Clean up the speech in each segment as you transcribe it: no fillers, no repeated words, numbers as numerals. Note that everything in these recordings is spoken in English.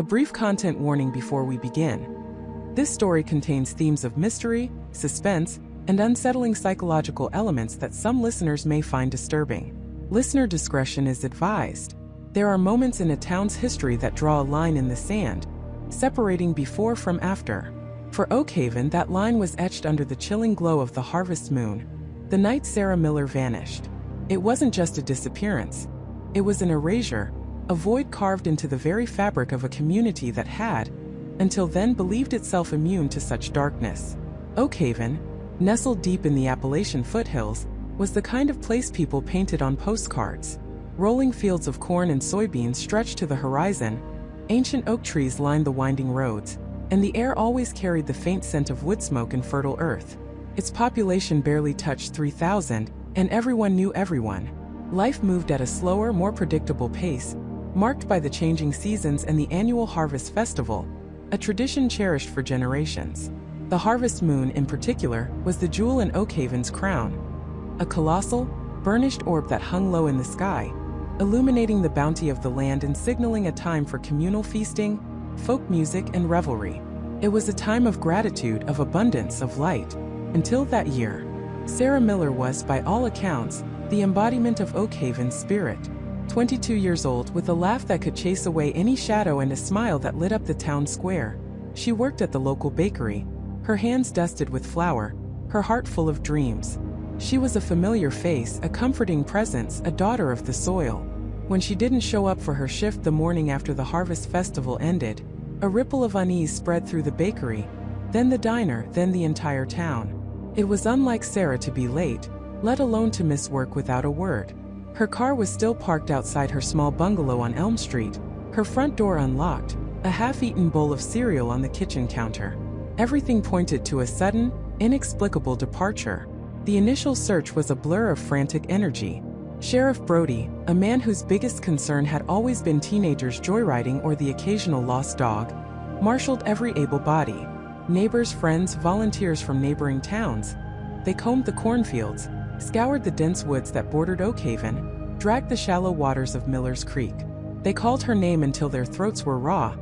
A brief content warning before we begin. This story contains themes of mystery, suspense, and unsettling psychological elements that some listeners may find disturbing. Listener discretion is advised. There are moments in a town's history that draw a line in the sand, separating before from after. For Oakhaven, that line was etched under the chilling glow of the harvest moon, the night Sarah Miller vanished. It wasn't just a disappearance. It was an erasure, a void carved into the very fabric of a community that had, until then, believed itself immune to such darkness. Oakhaven, nestled deep in the Appalachian foothills, was the kind of place people painted on postcards. Rolling fields of corn and soybeans stretched to the horizon, ancient oak trees lined the winding roads, and the air always carried the faint scent of wood smoke and fertile earth. Its population barely touched 3,000, and everyone knew everyone. Life moved at a slower, more predictable pace, marked by the changing seasons and the annual Harvest Festival, a tradition cherished for generations. The harvest moon, in particular, was the jewel in Oakhaven's crown, a colossal, burnished orb that hung low in the sky, illuminating the bounty of the land and signaling a time for communal feasting, folk music, and revelry. It was a time of gratitude, of abundance, of light. Until that year, Sarah Miller was, by all accounts, the embodiment of Oakhaven's spirit. 22 years old, with a laugh that could chase away any shadow and a smile that lit up the town square, she worked at the local bakery, her hands dusted with flour, her heart full of dreams. She was a familiar face, a comforting presence, a daughter of the soil. When she didn't show up for her shift the morning after the harvest festival ended, a ripple of unease spread through the bakery, then the diner, then the entire town. It was unlike Sarah to be late, let alone to miss work without a word. Her car was still parked outside her small bungalow on Elm Street, her front door unlocked, a half-eaten bowl of cereal on the kitchen counter. Everything pointed to a sudden, inexplicable departure. The initial search was a blur of frantic energy. Sheriff Brody, a man whose biggest concern had always been teenagers joyriding or the occasional lost dog, marshaled every able body. Neighbors, friends, volunteers from neighboring towns. They combed the cornfields, scoured the dense woods that bordered Oakhaven, dragged the shallow waters of Miller's Creek. They called her name until their throats were raw,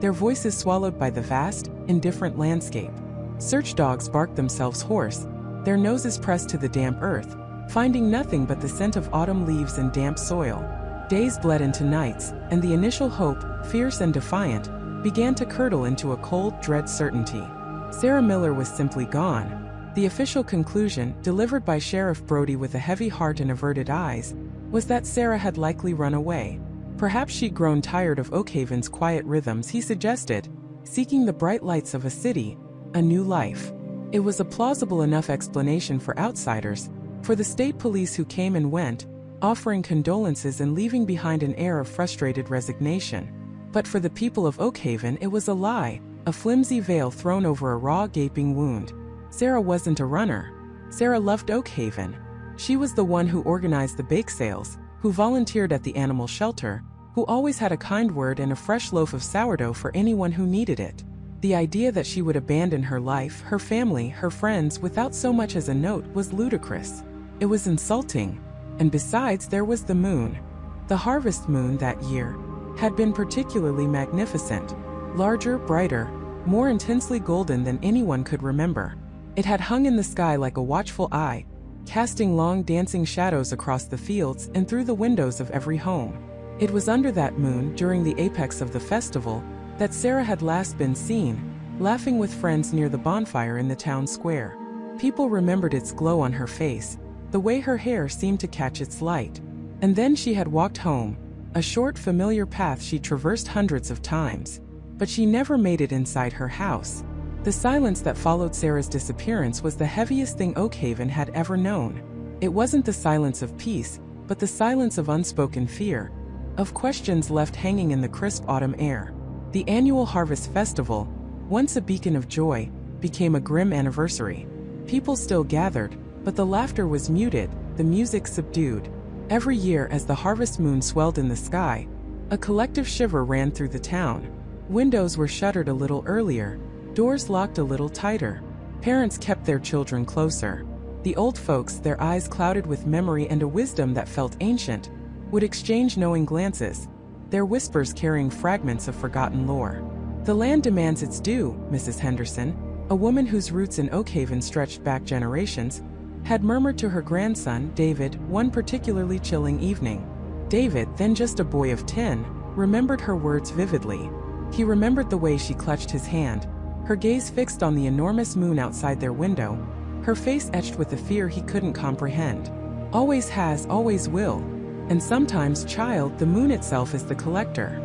their voices swallowed by the vast, indifferent landscape. Search dogs barked themselves hoarse, their noses pressed to the damp earth, finding nothing but the scent of autumn leaves and damp soil. Days bled into nights, and the initial hope, fierce and defiant, began to curdle into a cold, dread certainty. Sarah Miller was simply gone. The official conclusion, delivered by Sheriff Brody with a heavy heart and averted eyes, was that Sarah had likely run away. Perhaps she'd grown tired of Oakhaven's quiet rhythms, he suggested, seeking the bright lights of a city, a new life. It was a plausible enough explanation for outsiders, for the state police who came and went, offering condolences and leaving behind an air of frustrated resignation. But for the people of Oakhaven, it was a lie, a flimsy veil thrown over a raw, gaping wound. Sarah wasn't a runner. Sarah loved Oakhaven. She was the one who organized the bake sales, who volunteered at the animal shelter, who always had a kind word and a fresh loaf of sourdough for anyone who needed it. The idea that she would abandon her life, her family, her friends without so much as a note was ludicrous. It was insulting. And besides, there was the moon. The harvest moon that year had been particularly magnificent, larger, brighter, more intensely golden than anyone could remember. It had hung in the sky like a watchful eye, casting long dancing shadows across the fields and through the windows of every home. It was under that moon, during the apex of the festival, that Sarah had last been seen, laughing with friends near the bonfire in the town square. People remembered its glow on her face, the way her hair seemed to catch its light. And then she had walked home, a short, familiar path she traversed hundreds of times. But she never made it inside her house. The silence that followed Sarah's disappearance was the heaviest thing Oakhaven had ever known. It wasn't the silence of peace, but the silence of unspoken fear, of questions left hanging in the crisp autumn air. The annual Harvest Festival, once a beacon of joy, became a grim anniversary. People still gathered, but the laughter was muted, the music subdued. Every year, as the harvest moon swelled in the sky, a collective shiver ran through the town. Windows were shuttered a little earlier, doors locked a little tighter. Parents kept their children closer. The old folks, their eyes clouded with memory and a wisdom that felt ancient, would exchange knowing glances, their whispers carrying fragments of forgotten lore. "The land demands its due," Mrs. Henderson, a woman whose roots in Oakhaven stretched back generations, had murmured to her grandson, David, one particularly chilling evening. David, then just a boy of 10, remembered her words vividly. He remembered the way she clutched his hand, her gaze fixed on the enormous moon outside their window, her face etched with a fear he couldn't comprehend. "Always has, always will. And sometimes, child, the moon itself is the collector."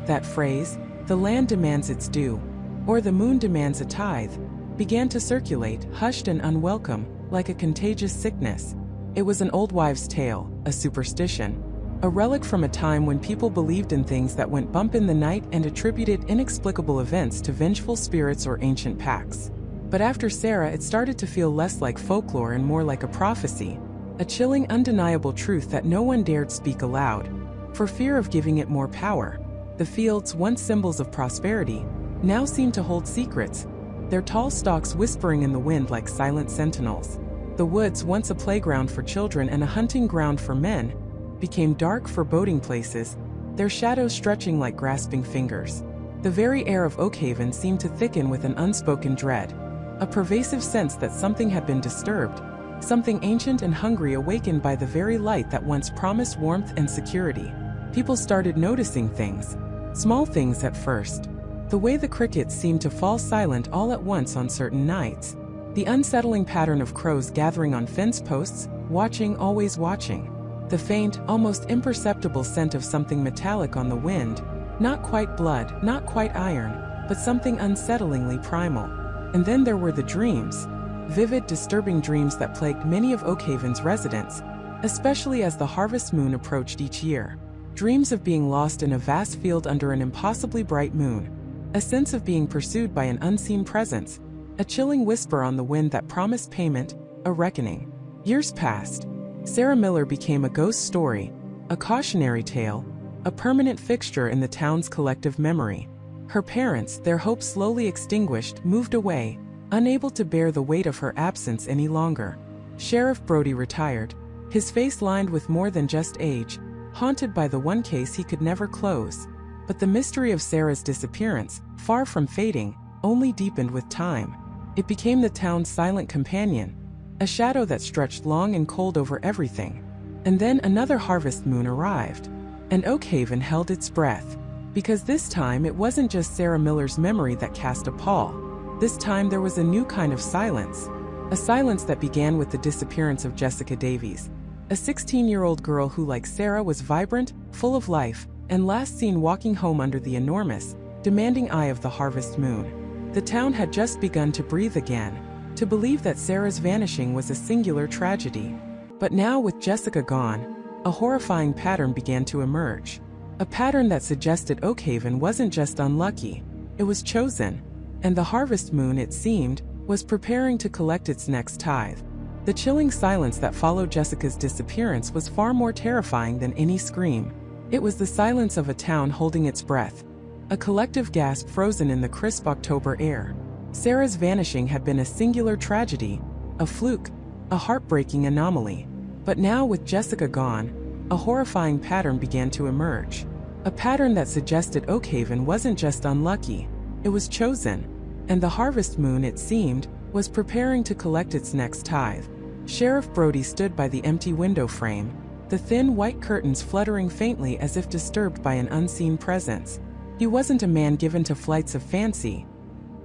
That phrase, "the land demands its due," or "the moon demands a tithe," began to circulate, hushed and unwelcome, like a contagious sickness. It was an old wives' tale, a superstition, a relic from a time when people believed in things that went bump in the night and attributed inexplicable events to vengeful spirits or ancient pacts. But after Sarah, it started to feel less like folklore and more like a prophecy, a chilling, undeniable truth that no one dared speak aloud, for fear of giving it more power. The fields, once symbols of prosperity, now seemed to hold secrets, their tall stalks whispering in the wind like silent sentinels. The woods, once a playground for children and a hunting ground for men, became dark, foreboding places, their shadows stretching like grasping fingers. The very air of Oakhaven seemed to thicken with an unspoken dread, a pervasive sense that something had been disturbed, something ancient and hungry awakened by the very light that once promised warmth and security. People started noticing things, small things at first. The way the crickets seemed to fall silent all at once on certain nights. The unsettling pattern of crows gathering on fence posts, watching, always watching. The faint, almost imperceptible scent of something metallic on the wind, not quite blood, not quite iron, but something unsettlingly primal. And then there were the dreams. Vivid, disturbing dreams that plagued many of Oakhaven's residents, especially as the harvest moon approached each year. Dreams of being lost in a vast field under an impossibly bright moon. A sense of being pursued by an unseen presence. A chilling whisper on the wind that promised payment, a reckoning. Years passed. Sarah Miller became a ghost story, a cautionary tale, a permanent fixture in the town's collective memory. Her parents, their hopes slowly extinguished, moved away, unable to bear the weight of her absence any longer. Sheriff Brody retired, his face lined with more than just age, haunted by the one case he could never close. But the mystery of Sarah's disappearance, far from fading, only deepened with time. It became the town's silent companion, a shadow that stretched long and cold over everything. And then another harvest moon arrived, and Oakhaven held its breath. Because this time it wasn't just Sarah Miller's memory that cast a pall. This time there was a new kind of silence. A silence that began with the disappearance of Jessica Davies, a 16-year-old girl who, like Sarah, was vibrant, full of life, and last seen walking home under the enormous, demanding eye of the harvest moon. The town had just begun to breathe again, to believe that Sarah's vanishing was a singular tragedy. But now, with Jessica gone, a horrifying pattern began to emerge. A pattern that suggested Oakhaven wasn't just unlucky, it was chosen. And the harvest moon, it seemed, was preparing to collect its next tithe. The chilling silence that followed Jessica's disappearance was far more terrifying than any scream. It was the silence of a town holding its breath, a collective gasp frozen in the crisp October air. Sarah's vanishing had been a singular tragedy, a fluke, a heartbreaking anomaly. But now, with Jessica gone, a horrifying pattern began to emerge. A pattern that suggested Oakhaven wasn't just unlucky, it was chosen. And the harvest moon, it seemed, was preparing to collect its next tithe. Sheriff Brody stood by the empty window frame, the thin white curtains fluttering faintly as if disturbed by an unseen presence. He wasn't a man given to flights of fancy.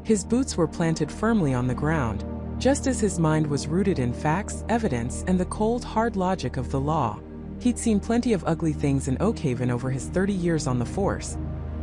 His boots were planted firmly on the ground, just as his mind was rooted in facts, evidence, and the cold, hard logic of the law. He'd seen plenty of ugly things in Oakhaven over his 30 years on the force.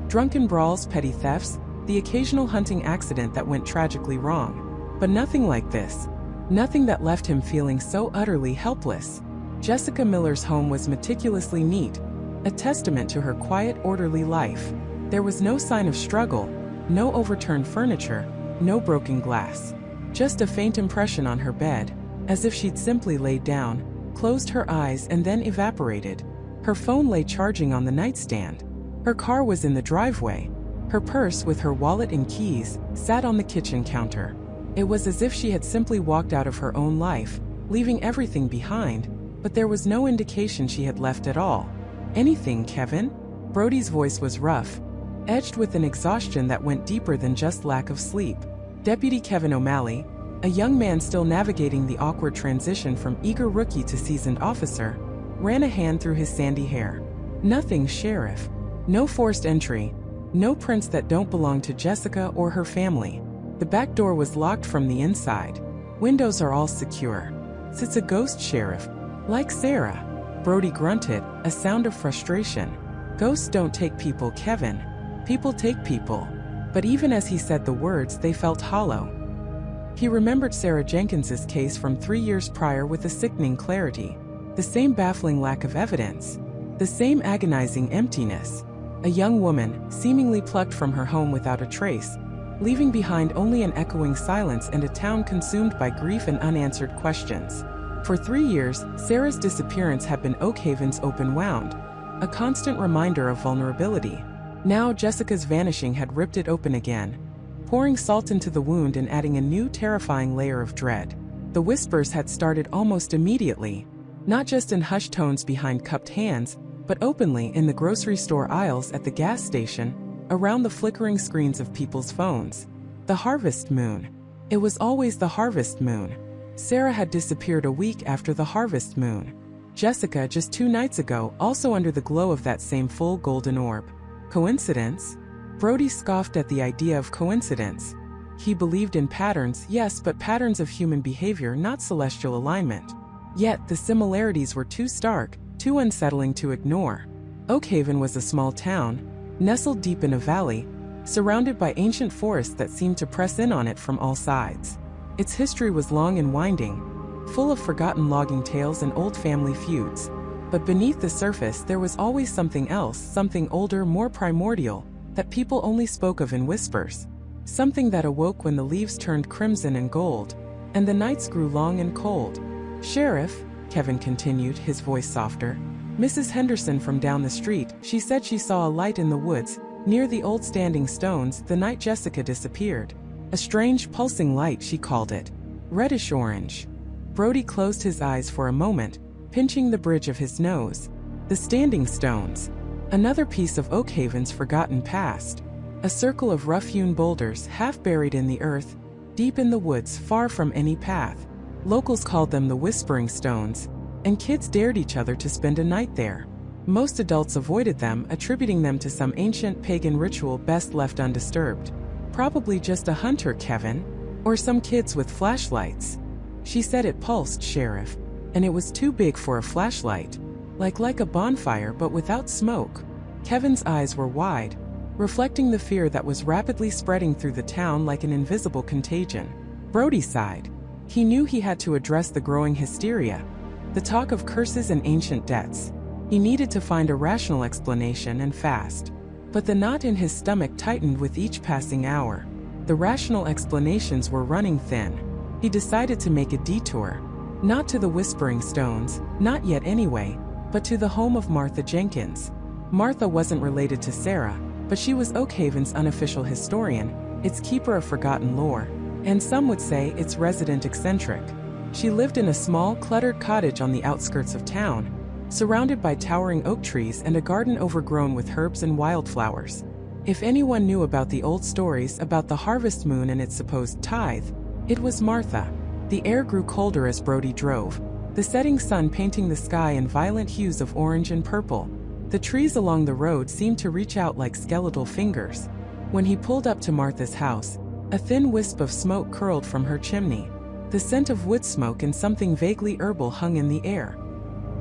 Drunken brawls, petty thefts, the occasional hunting accident that went tragically wrong. But nothing like this. Nothing that left him feeling so utterly helpless. Jessica Miller's home was meticulously neat, a testament to her quiet, orderly life. There was no sign of struggle, no overturned furniture, no broken glass. Just a faint impression on her bed, as if she'd simply laid down, closed her eyes, and then evaporated. Her phone lay charging on the nightstand. Her car was in the driveway. Her purse, with her wallet and keys, sat on the kitchen counter. It was as if she had simply walked out of her own life, leaving everything behind, but there was no indication she had left at all. "Anything, Kevin?" Brody's voice was rough, edged with an exhaustion that went deeper than just lack of sleep. Deputy Kevin O'Malley, a young man still navigating the awkward transition from eager rookie to seasoned officer, ran a hand through his sandy hair. "Nothing, Sheriff. No forced entry. No prints that don't belong to Jessica or her family. The back door was locked from the inside. Windows are all secure. It's a ghost, Sheriff. Like Sarah." Brody grunted, a sound of frustration. "Ghosts don't take people, Kevin. People take people." But even as he said the words, they felt hollow. He remembered Sarah Jenkins's case from 3 years prior with a sickening clarity. The same baffling lack of evidence. The same agonizing emptiness. A young woman, seemingly plucked from her home without a trace, leaving behind only an echoing silence and a town consumed by grief and unanswered questions. For 3 years, Sarah's disappearance had been Oakhaven's open wound, a constant reminder of vulnerability. Now Jessica's vanishing had ripped it open again, pouring salt into the wound and adding a new terrifying layer of dread. The whispers had started almost immediately, not just in hushed tones behind cupped hands, but openly in the grocery store aisles, at the gas station, around the flickering screens of people's phones. The harvest moon. It was always the harvest moon. Sarah had disappeared a week after the harvest moon. Jessica just 2 nights ago, also under the glow of that same full golden orb. Coincidence? Brody scoffed at the idea of coincidence. He believed in patterns, yes, but patterns of human behavior, not celestial alignment. Yet the similarities were too stark, too unsettling to ignore. Oakhaven was a small town, nestled deep in a valley, surrounded by ancient forests that seemed to press in on it from all sides. Its history was long and winding, full of forgotten logging tales and old family feuds. But beneath the surface there was always something else, something older, more primordial, that people only spoke of in whispers. Something that awoke when the leaves turned crimson and gold, and the nights grew long and cold. "Sheriff," Kevin continued, his voice softer, "Mrs. Henderson from down the street, she said she saw a light in the woods, near the old standing stones, the night Jessica disappeared. A strange pulsing light, she called it. Reddish-orange." Brody closed his eyes for a moment, pinching the bridge of his nose. The standing stones. Another piece of Oakhaven's forgotten past. A circle of rough-hewn boulders, half buried in the earth, deep in the woods, far from any path. Locals called them the Whispering Stones, and kids dared each other to spend a night there. Most adults avoided them, attributing them to some ancient pagan ritual best left undisturbed. "Probably just a hunter, Kevin. Or some kids with flashlights." She said it pulsed, Sheriff. And it was too big for a flashlight. Like a bonfire, but without smoke. Kevin's eyes were wide, reflecting the fear that was rapidly spreading through the town like an invisible contagion. Brody sighed. He knew he had to address the growing hysteria, the talk of curses and ancient debts. He needed to find a rational explanation, and fast. But the knot in his stomach tightened with each passing hour. The rational explanations were running thin. He decided to make a detour. Not to the Whispering Stones, not yet anyway, but to the home of Martha Jenkins. Martha wasn't related to Sarah, but she was Oakhaven's unofficial historian, its keeper of forgotten lore, and some would say its resident eccentric. She lived in a small, cluttered cottage on the outskirts of town, surrounded by towering oak trees and a garden overgrown with herbs and wildflowers. If anyone knew about the old stories about the harvest moon and its supposed tithe, it was Martha. The air grew colder as Brody drove, the setting sun painting the sky in violent hues of orange and purple. The trees along the road seemed to reach out like skeletal fingers. When he pulled up to Martha's house, a thin wisp of smoke curled from her chimney. The scent of wood smoke and something vaguely herbal hung in the air.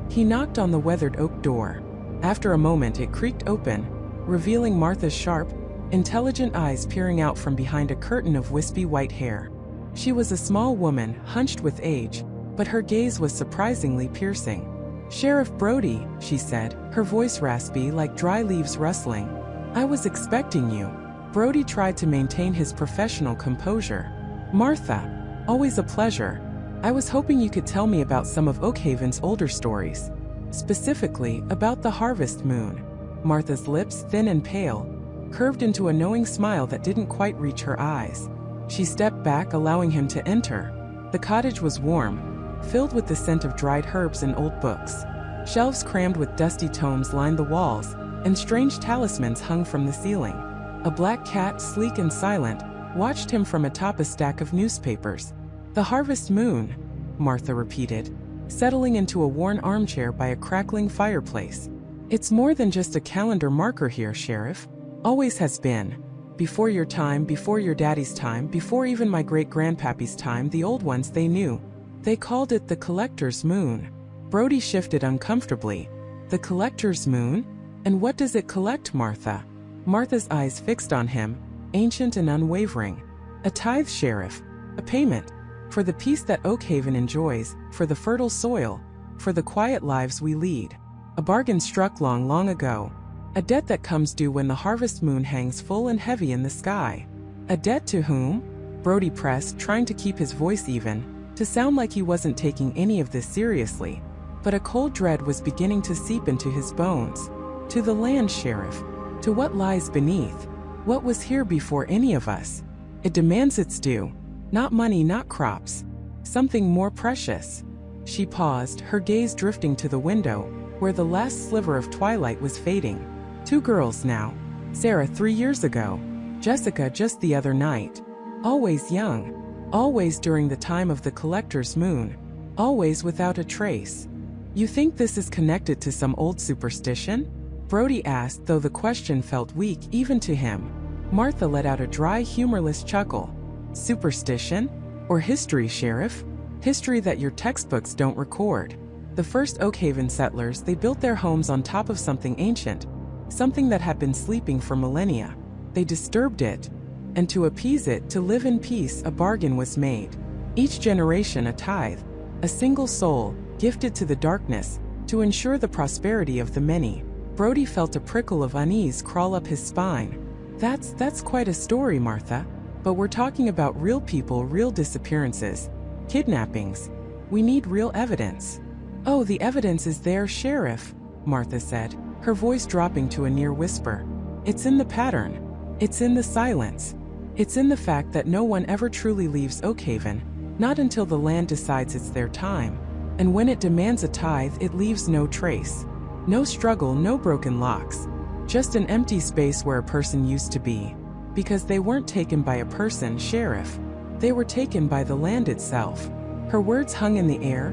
He knocked on the weathered oak door. After a moment it creaked open, revealing Martha's sharp, intelligent eyes peering out from behind a curtain of wispy white hair. She was a small woman, hunched with age, but her gaze was surprisingly piercing. "Sheriff Brody," she said, her voice raspy like dry leaves rustling. "I was expecting you." Brody tried to maintain his professional composure. "Martha, always a pleasure. I was hoping you could tell me about some of Oakhaven's older stories. Specifically, about the harvest moon." Martha's lips, thin and pale, curved into a knowing smile that didn't quite reach her eyes. She stepped back, allowing him to enter. The cottage was warm, filled with the scent of dried herbs and old books. Shelves crammed with dusty tomes lined the walls, and strange talismans hung from the ceiling. A black cat, sleek and silent, watched him from atop a stack of newspapers. "The harvest moon," Martha repeated, settling into a worn armchair by a crackling fireplace. "It's more than just a calendar marker here, Sheriff. Always has been. Before your time, before your daddy's time, before even my great-grandpappy's time, the old ones they knew. They called it the collector's moon." Brody shifted uncomfortably. "The collector's moon? And what does it collect, Martha?" Martha's eyes fixed on him, ancient and unwavering. "A tithe, Sheriff. A payment. For the peace that Oakhaven enjoys, for the fertile soil, for the quiet lives we lead. A bargain struck long, long ago. A debt that comes due when the harvest moon hangs full and heavy in the sky." "A debt to whom?" Brody pressed, trying to keep his voice even, to sound like he wasn't taking any of this seriously. But a cold dread was beginning to seep into his bones. "To the land, Sheriff. To what lies beneath. What was here before any of us. It demands its due. Not money, not crops. Something more precious." She paused, her gaze drifting to the window, where the last sliver of twilight was fading. 2 girls now. Sarah 3 years ago. Jessica just the other night. Always young. Always during the time of the collector's moon. Always without a trace. "You think this is connected to some old superstition?" Brody asked, though the question felt weak even to him. Martha let out a dry, humorless chuckle. "Superstition? Or history, Sheriff? History that your textbooks don't record. The first Oakhaven settlers, they built their homes on top of something ancient, something that had been sleeping for millennia. They disturbed it, and to appease it, to live in peace, a bargain was made. Each generation a tithe, a single soul, gifted to the darkness, to ensure the prosperity of the many." Brody felt a prickle of unease crawl up his spine. That's quite a story, Martha. But we're talking about real people, real disappearances, kidnappings. We need real evidence." "Oh, the evidence is there, Sheriff," Martha said, her voice dropping to a near whisper. "It's in the pattern. It's in the silence. It's in the fact that no one ever truly leaves Oakhaven, not until the land decides it's their time. And when it demands a tithe, it leaves no trace. No struggle, no broken locks. Just an empty space where a person used to be. Because they weren't taken by a person, Sheriff. They were taken by the land itself." Her words hung in the air,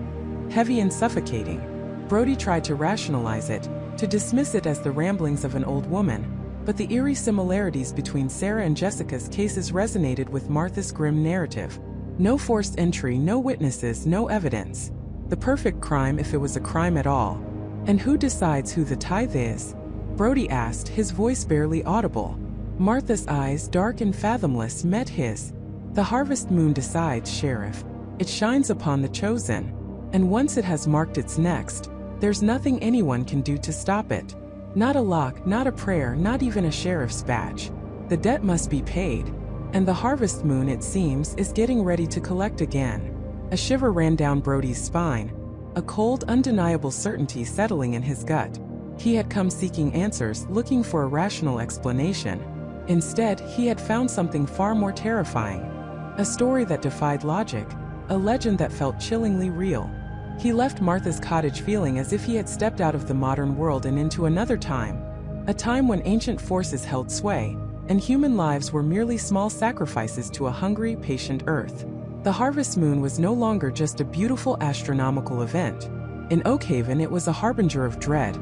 heavy and suffocating. Brody tried to rationalize it, to dismiss it as the ramblings of an old woman, but the eerie similarities between Sarah and Jessica's cases resonated with Martha's grim narrative. No forced entry, no witnesses, no evidence. The perfect crime if it was a crime at all. "And who decides who the tithe is?" Brody asked, his voice barely audible. Martha's eyes, dark and fathomless, met his. "The harvest moon decides, Sheriff. It shines upon the chosen. And once it has marked its next, there's nothing anyone can do to stop it. Not a lock, not a prayer, not even a sheriff's badge. The debt must be paid. And the harvest moon, it seems, is getting ready to collect again." A shiver ran down Brody's spine, a cold, undeniable certainty settling in his gut. He had come seeking answers, looking for a rational explanation. Instead, he had found something far more terrifying. A story that defied logic, a legend that felt chillingly real. He left Martha's cottage feeling as if he had stepped out of the modern world and into another time. A time when ancient forces held sway, and human lives were merely small sacrifices to a hungry, patient earth. The harvest moon was no longer just a beautiful astronomical event. In Oakhaven, it was a harbinger of dread,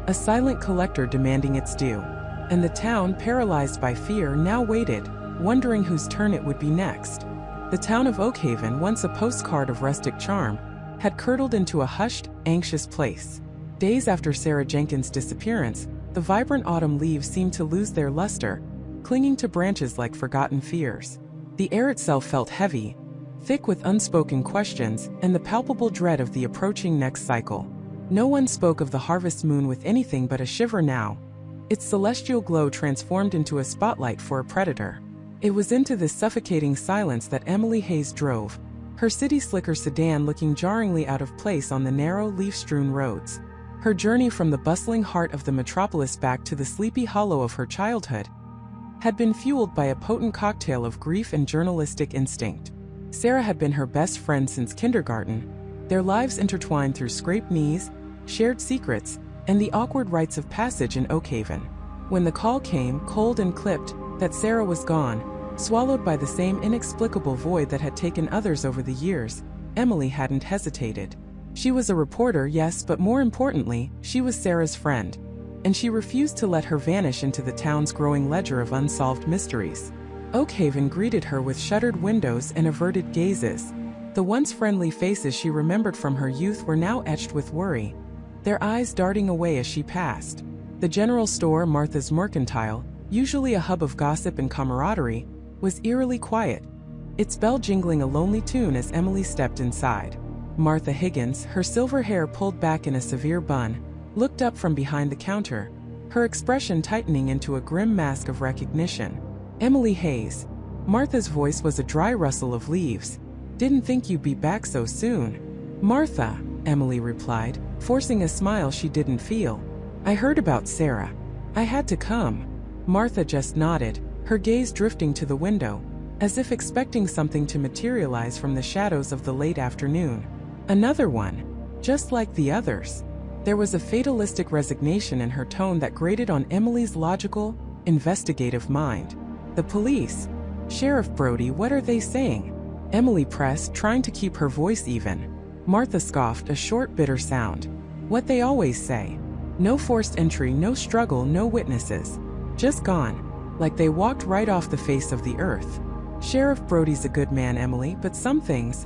a silent collector demanding its due. And the town, paralyzed by fear, now waited, wondering whose turn it would be next. The town of Oakhaven, once a postcard of rustic charm, had curdled into a hushed, anxious place. Days after Sarah Jenkins' disappearance, the vibrant autumn leaves seemed to lose their luster, clinging to branches like forgotten fears. The air itself felt heavy, thick with unspoken questions and the palpable dread of the approaching next cycle. No one spoke of the harvest moon with anything but a shiver now, its celestial glow transformed into a spotlight for a predator. It was into this suffocating silence that Emily Hayes drove, her city slicker sedan looking jarringly out of place on the narrow, leaf-strewn roads. Her journey from the bustling heart of the metropolis back to the sleepy hollow of her childhood had been fueled by a potent cocktail of grief and journalistic instinct. Sarah had been her best friend since kindergarten, their lives intertwined through scraped knees, shared secrets, and the awkward rites of passage in Oakhaven. When the call came, cold and clipped, that Sarah was gone, swallowed by the same inexplicable void that had taken others over the years, Emily hadn't hesitated. She was a reporter, yes, but more importantly, she was Sarah's friend, and she refused to let her vanish into the town's growing ledger of unsolved mysteries. Oakhaven greeted her with shuttered windows and averted gazes. The once friendly faces she remembered from her youth were now etched with worry, their eyes darting away as she passed. The general store, Martha's Mercantile, usually a hub of gossip and camaraderie, was eerily quiet, its bell jingling a lonely tune as Emily stepped inside. Martha Higgins, her silver hair pulled back in a severe bun, looked up from behind the counter, her expression tightening into a grim mask of recognition. Emily Hayes. Martha's voice was a dry rustle of leaves. Didn't think you'd be back so soon. Martha, Emily replied, forcing a smile she didn't feel. I heard about Sarah. I had to come. Martha just nodded, her gaze drifting to the window, as if expecting something to materialize from the shadows of the late afternoon. Another one, just like the others. There was a fatalistic resignation in her tone that grated on Emily's logical, investigative mind. The police. Sheriff Brody, what are they saying? Emily pressed, trying to keep her voice even. Martha scoffed, a short, bitter sound. What they always say. No forced entry, no struggle, no witnesses. Just gone. Like they walked right off the face of the earth. Sheriff Brody's a good man, Emily, but some things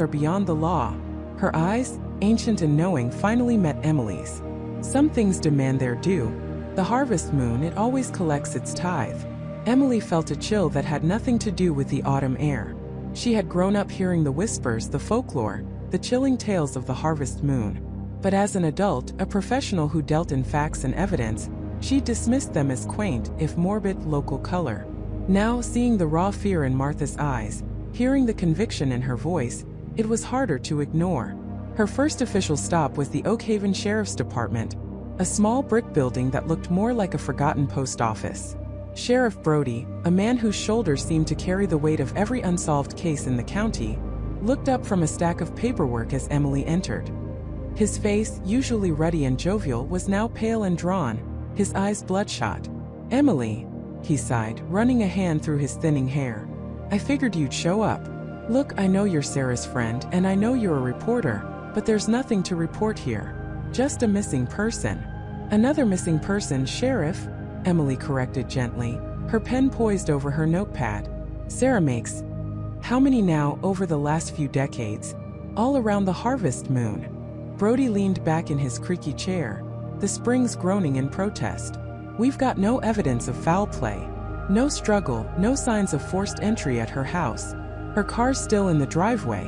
are beyond the law. Her eyes, ancient and knowing, finally met Emily's. Some things demand their due. The harvest moon, it always collects its tithe. Emily felt a chill that had nothing to do with the autumn air. She had grown up hearing the whispers, the folklore, the chilling tales of the harvest moon. But as an adult, a professional who dealt in facts and evidence, she dismissed them as quaint, if morbid, local color. Now, seeing the raw fear in Martha's eyes, hearing the conviction in her voice, it was harder to ignore. Her first official stop was the Oakhaven Sheriff's Department, a small brick building that looked more like a forgotten post office. Sheriff Brody, a man whose shoulders seemed to carry the weight of every unsolved case in the county, looked up from a stack of paperwork as Emily entered. His face, usually ruddy and jovial, was now pale and drawn, his eyes bloodshot. Emily, he sighed, running a hand through his thinning hair. I figured you'd show up. Look, I know you're Sarah's friend, and I know you're a reporter, but there's nothing to report here. Just a missing person. Another missing person, Sheriff, Emily corrected gently, her pen poised over her notepad. Sarah makes how many now over the last few decades? All around the harvest moon. Brody leaned back in his creaky chair, the springs groaning in protest. We've got no evidence of foul play. No struggle, no signs of forced entry at her house. Her car's still in the driveway.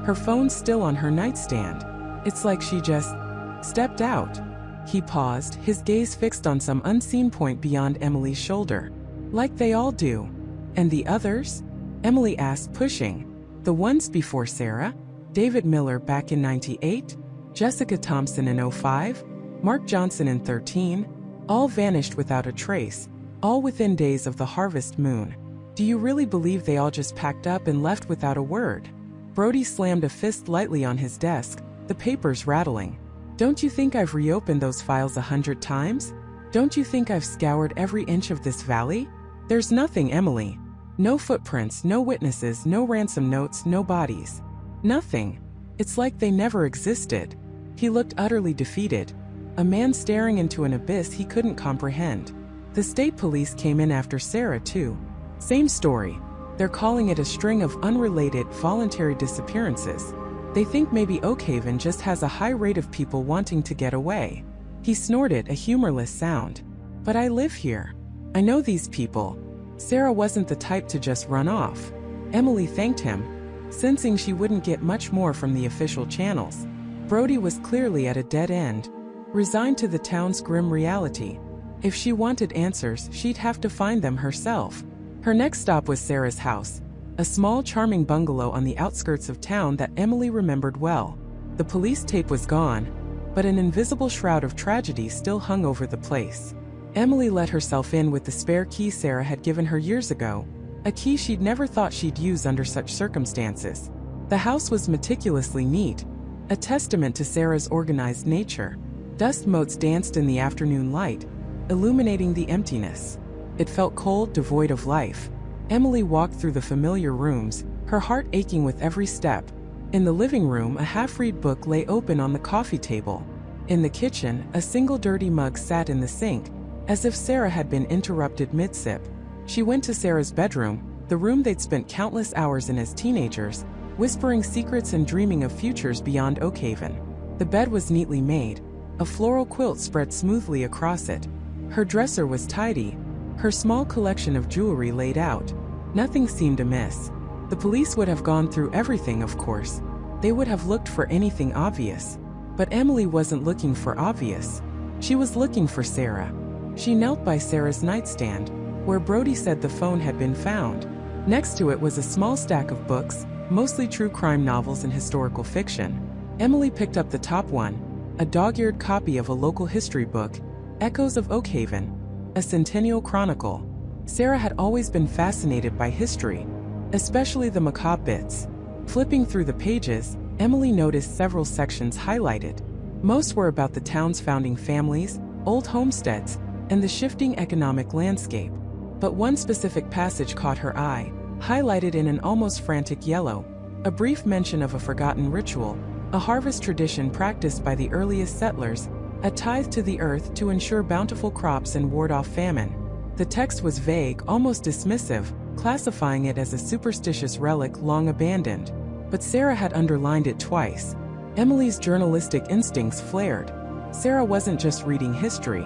Her phone's still on her nightstand. It's like she just stepped out. He paused, his gaze fixed on some unseen point beyond Emily's shoulder. Like they all do. And the others? Emily asked, pushing. The ones before Sarah? David Miller back in '98? Jessica Thompson in '05? Mark Johnson in '13? All vanished without a trace, all within days of the harvest moon. Do you really believe they all just packed up and left without a word? Brody slammed a fist lightly on his desk, the papers rattling. Don't you think I've reopened those files 100 times? Don't you think I've scoured every inch of this valley? There's nothing, Emily. No footprints, no witnesses, no ransom notes, no bodies. Nothing. It's like they never existed. He looked utterly defeated, a man staring into an abyss he couldn't comprehend. The state police came in after Sarah, too. Same story. They're calling it a string of unrelated, voluntary disappearances. They think maybe Oakhaven just has a high rate of people wanting to get away. He snorted, a humorless sound. But I live here. I know these people. Sarah wasn't the type to just run off. Emily thanked him, sensing she wouldn't get much more from the official channels. Brody was clearly at a dead end, resigned to the town's grim reality. If she wanted answers, she'd have to find them herself. Her next stop was Sarah's house, a small, charming bungalow on the outskirts of town that Emily remembered well. The police tape was gone, but an invisible shroud of tragedy still hung over the place. Emily let herself in with the spare key Sarah had given her years ago, a key she'd never thought she'd use under such circumstances. The house was meticulously neat, a testament to Sarah's organized nature. Dust motes danced in the afternoon light, illuminating the emptiness. It felt cold, devoid of life. Emily walked through the familiar rooms, her heart aching with every step. In the living room, a half-read book lay open on the coffee table. In the kitchen, a single dirty mug sat in the sink, as if Sarah had been interrupted mid-sip. She went to Sarah's bedroom, the room they'd spent countless hours in as teenagers, whispering secrets and dreaming of futures beyond Oakhaven. The bed was neatly made, a floral quilt spread smoothly across it. Her dresser was tidy, her small collection of jewelry laid out. Nothing seemed amiss. The police would have gone through everything, of course. They would have looked for anything obvious. But Emily wasn't looking for obvious. She was looking for Sarah. She knelt by Sarah's nightstand, where Brody said the phone had been found. Next to it was a small stack of books, mostly true crime novels and historical fiction. Emily picked up the top one, a dog-eared copy of a local history book, Echoes of Oakhaven, a centennial chronicle. Sarah had always been fascinated by history, especially the macabre bits. Flipping through the pages, Emily noticed several sections highlighted. Most were about the town's founding families, old homesteads, and the shifting economic landscape. But one specific passage caught her eye, highlighted in an almost frantic yellow, a brief mention of a forgotten ritual, a harvest tradition practiced by the earliest settlers, a tithe to the earth to ensure bountiful crops and ward off famine. The text was vague, almost dismissive, classifying it as a superstitious relic long abandoned. But Sarah had underlined it twice. Emily's journalistic instincts flared. Sarah wasn't just reading history.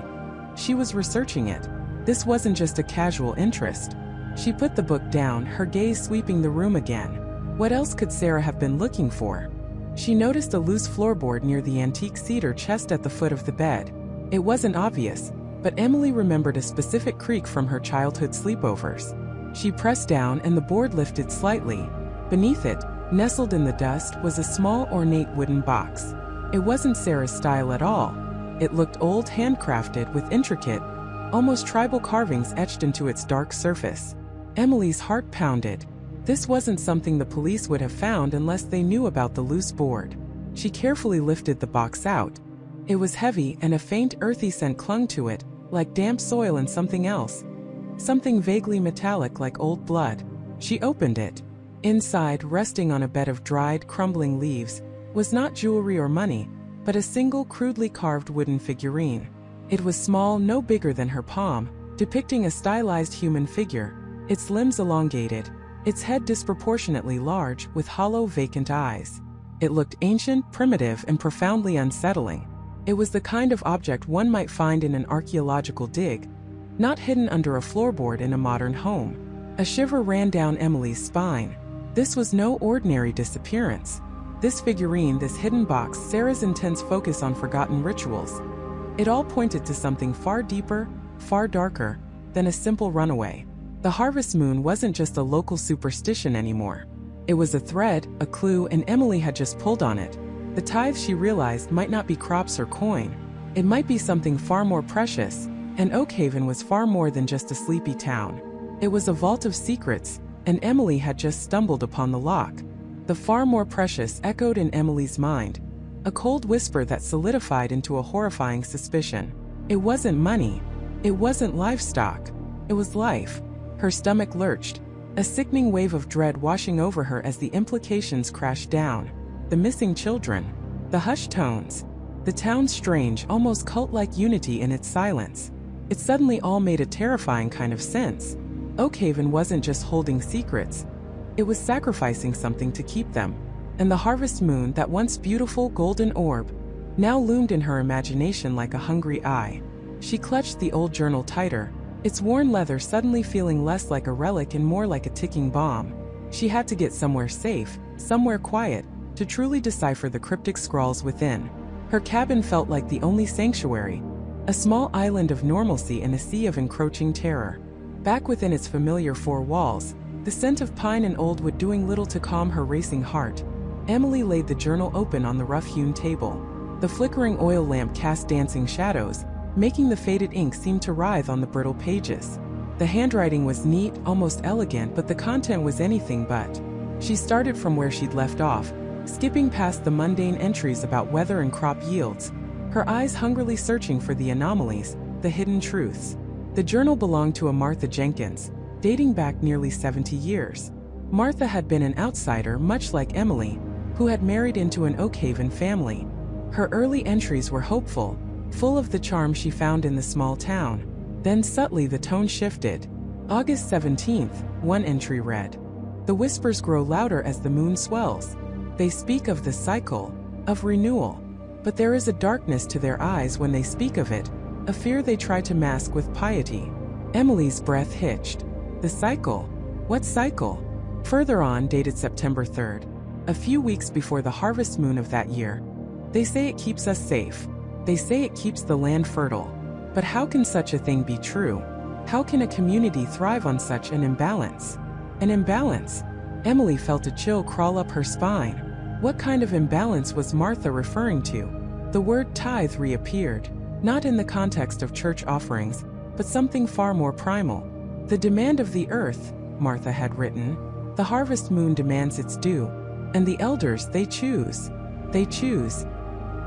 She was researching it. This wasn't just a casual interest. She put the book down, her gaze sweeping the room again. What else could Sarah have been looking for? She noticed a loose floorboard near the antique cedar chest at the foot of the bed. It wasn't obvious, but Emily remembered a specific creak from her childhood sleepovers. She pressed down and the board lifted slightly. Beneath it, nestled in the dust, was a small ornate wooden box. It wasn't Sarah's style at all. It looked old, handcrafted, with intricate, almost tribal carvings etched into its dark surface. Emily's heart pounded. This wasn't something the police would have found unless they knew about the loose board. She carefully lifted the box out. It was heavy, and a faint earthy scent clung to it, like damp soil and something else. Something vaguely metallic like old blood. She opened it. Inside, resting on a bed of dried, crumbling leaves, was not jewelry or money, but a single crudely carved wooden figurine. It was small, no bigger than her palm, depicting a stylized human figure, its limbs elongated, its head disproportionately large, with hollow, vacant eyes. It looked ancient, primitive, and profoundly unsettling. It was the kind of object one might find in an archaeological dig, not hidden under a floorboard in a modern home. A shiver ran down Emily's spine. This was no ordinary disappearance. This figurine, this hidden box, Sarah's intense focus on forgotten rituals. It all pointed to something far deeper, far darker, than a simple runaway. The harvest moon wasn't just a local superstition anymore. It was a thread, a clue, and Emily had just pulled on it. The tithe, she realized, might not be crops or coin. It might be something far more precious, and Oakhaven was far more than just a sleepy town. It was a vault of secrets, and Emily had just stumbled upon the lock. The far more precious echoed in Emily's mind, a cold whisper that solidified into a horrifying suspicion. It wasn't money. It wasn't livestock. It was life. Her stomach lurched, a sickening wave of dread washing over her as the implications crashed down. The missing children, the hushed tones, the town's strange, almost cult-like unity in its silence. It suddenly all made a terrifying kind of sense. Oakhaven wasn't just holding secrets. It was sacrificing something to keep them. And the harvest moon, that once beautiful golden orb, now loomed in her imagination like a hungry eye. She clutched the old journal tighter, its worn leather suddenly feeling less like a relic and more like a ticking bomb. She had to get somewhere safe, somewhere quiet, to truly decipher the cryptic scrawls within. Her cabin felt like the only sanctuary, a small island of normalcy in a sea of encroaching terror. Back within its familiar four walls, the scent of pine and old wood doing little to calm her racing heart, Emily laid the journal open on the rough-hewn table. The flickering oil lamp cast dancing shadows, making the faded ink seem to writhe on the brittle pages. The handwriting was neat, almost elegant, but the content was anything but. She started from where she'd left off, skipping past the mundane entries about weather and crop yields. her eyes hungrily searching for the anomalies, the hidden truths. The journal belonged to a Martha Jenkins, dating back nearly 70 years. Martha had been an outsider much like Emily, who had married into an Oakhaven family. Her early entries were hopeful, full of the charm she found in the small town. Then subtly the tone shifted. August 17th, one entry read, "The whispers grow louder as the moon swells. They speak of the cycle, of renewal. But there is a darkness to their eyes when they speak of it, a fear they try to mask with piety." Emily's breath hitched. The cycle? What cycle? Further on, dated September 3rd, a few weeks before the harvest moon of that year. "They say it keeps us safe. They say it keeps the land fertile. But how can such a thing be true? How can a community thrive on such an imbalance?" An imbalance? Emily felt a chill crawl up her spine. What kind of imbalance was Martha referring to? The word tithe reappeared, not in the context of church offerings, but something far more primal. "The demand of the earth," Martha had written. "The harvest moon demands its due, and the elders, they choose. They choose."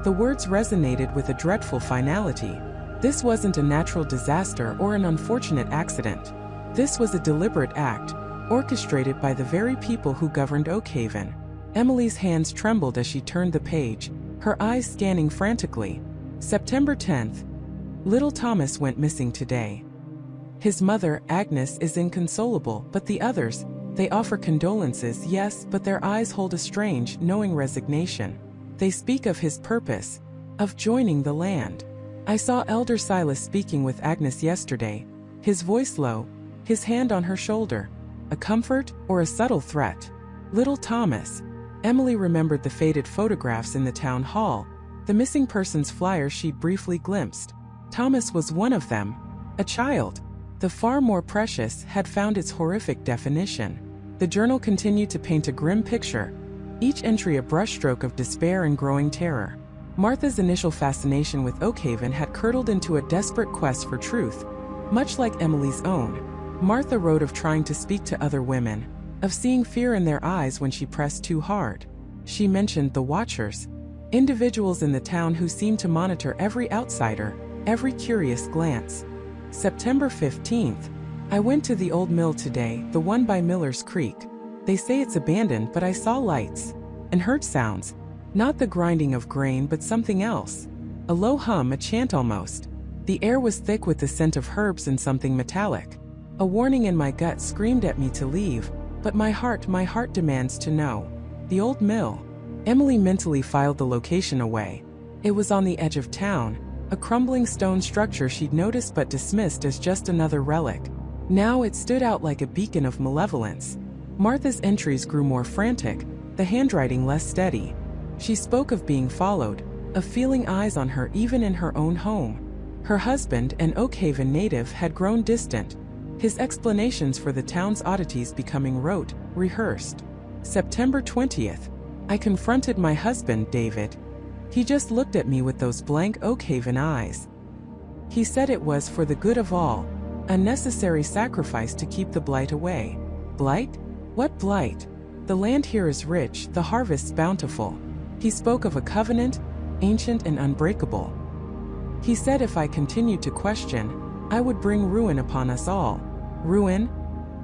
The words resonated with a dreadful finality. This wasn't a natural disaster or an unfortunate accident. This was a deliberate act, orchestrated by the very people who governed Oakhaven. Emily's hands trembled as she turned the page, her eyes scanning frantically. September 10th. Little Thomas went missing today. His mother, Agnes, is inconsolable, but the others, they offer condolences, yes, but their eyes hold a strange, knowing resignation. They speak of his purpose, of joining the land. I saw Elder Silas speaking with Agnes yesterday, his voice low, his hand on her shoulder. A comfort or a subtle threat? Little Thomas. Emily remembered the faded photographs in the town hall, the missing persons flyers she'd briefly glimpsed. Thomas was one of them. A child. The far more precious had found its horrific definition. The journal continued to paint a grim picture, each entry a brushstroke of despair and growing terror. Martha's initial fascination with Oakhaven had curdled into a desperate quest for truth, much like Emily's own. Martha wrote of trying to speak to other women, of seeing fear in their eyes when she pressed too hard. She mentioned the Watchers, individuals in the town who seemed to monitor every outsider, every curious glance. September 15th. I went to the old mill today, the one by Miller's Creek. They say it's abandoned, but I saw lights and heard sounds. Not the grinding of grain, but something else. A low hum, a chant almost. The air was thick with the scent of herbs and something metallic. A warning in my gut screamed at me to leave, but my heart demands to know. The old mill. Emily mentally filed the location away. It was on the edge of town, a crumbling stone structure she'd noticed but dismissed as just another relic. Now it stood out like a beacon of malevolence. Martha's entries grew more frantic, the handwriting less steady. She spoke of being followed, of feeling eyes on her even in her own home. Her husband, an Oakhaven native, had grown distant, his explanations for the town's oddities becoming rote, rehearsed. September 20th. I confronted my husband, David. He just looked at me with those blank Oakhaven eyes. He said it was for the good of all, a necessary sacrifice to keep the blight away. Blight? What blight? The land here is rich, the harvests bountiful. He spoke of a covenant, ancient and unbreakable. He said if I continued to question, I would bring ruin upon us all. Ruin?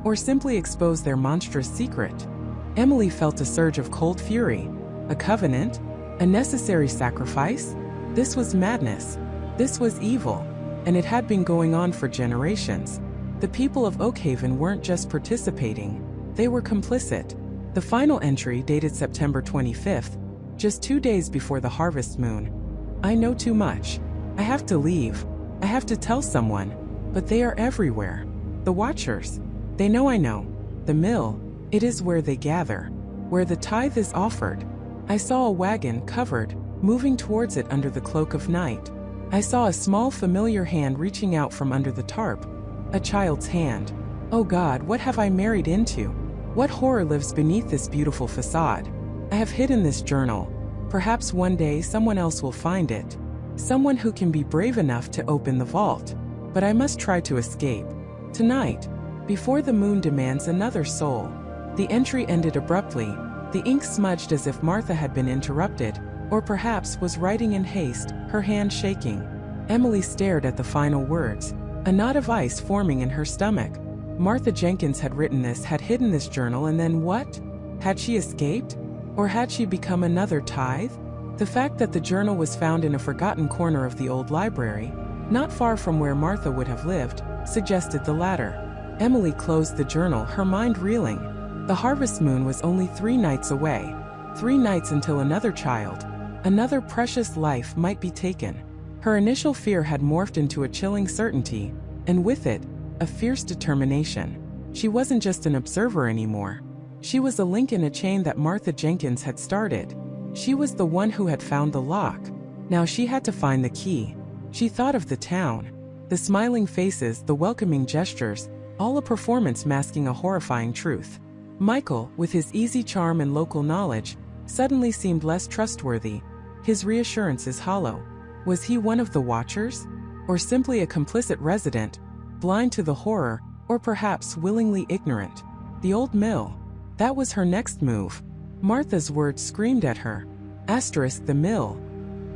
Or simply expose their monstrous secret? Emily felt a surge of cold fury. A covenant? A necessary sacrifice? This was madness. This was evil. And it had been going on for generations. The people of Oakhaven weren't just participating, they were complicit. The final entry, dated September 25th, just 2 days before the harvest moon. I know too much. I have to leave. I have to tell someone. But they are everywhere. The Watchers. They know I know. The mill. It is where they gather. Where the tithe is offered. I saw a wagon covered, moving towards it under the cloak of night. I saw a small familiar hand reaching out from under the tarp. A child's hand. Oh God, what have I married into? What horror lives beneath this beautiful facade? I have hidden this journal. Perhaps one day someone else will find it. Someone who can be brave enough to open the vault. But I must try to escape. Tonight, before the moon demands another soul. The entry ended abruptly, the ink smudged as if Martha had been interrupted, or perhaps was writing in haste, her hand shaking. Emily stared at the final words, a knot of ice forming in her stomach. Martha Jenkins had written this, had hidden this journal, and then what? Had she escaped? Or had she become another Tithe? The fact that the journal was found in a forgotten corner of the old library, not far from where Martha would have lived, suggested the latter. Emily closed the journal, her mind reeling. The harvest moon was only 3 nights away. 3 nights until another child, another precious life might be taken. Her initial fear had morphed into a chilling certainty, and with it, a fierce determination. She wasn't just an observer anymore. She was a link in a chain that Martha Jenkins had started. She was the one who had found the lock. Now she had to find the key. She thought of the town. The smiling faces, the welcoming gestures, all a performance masking a horrifying truth. Michael, with his easy charm and local knowledge, suddenly seemed less trustworthy. His reassurances hollow. Was he one of the watchers? Or simply a complicit resident, blind to the horror, or perhaps willingly ignorant? The old mill. That was her next move. Martha's words screamed at her. Asterisk the mill.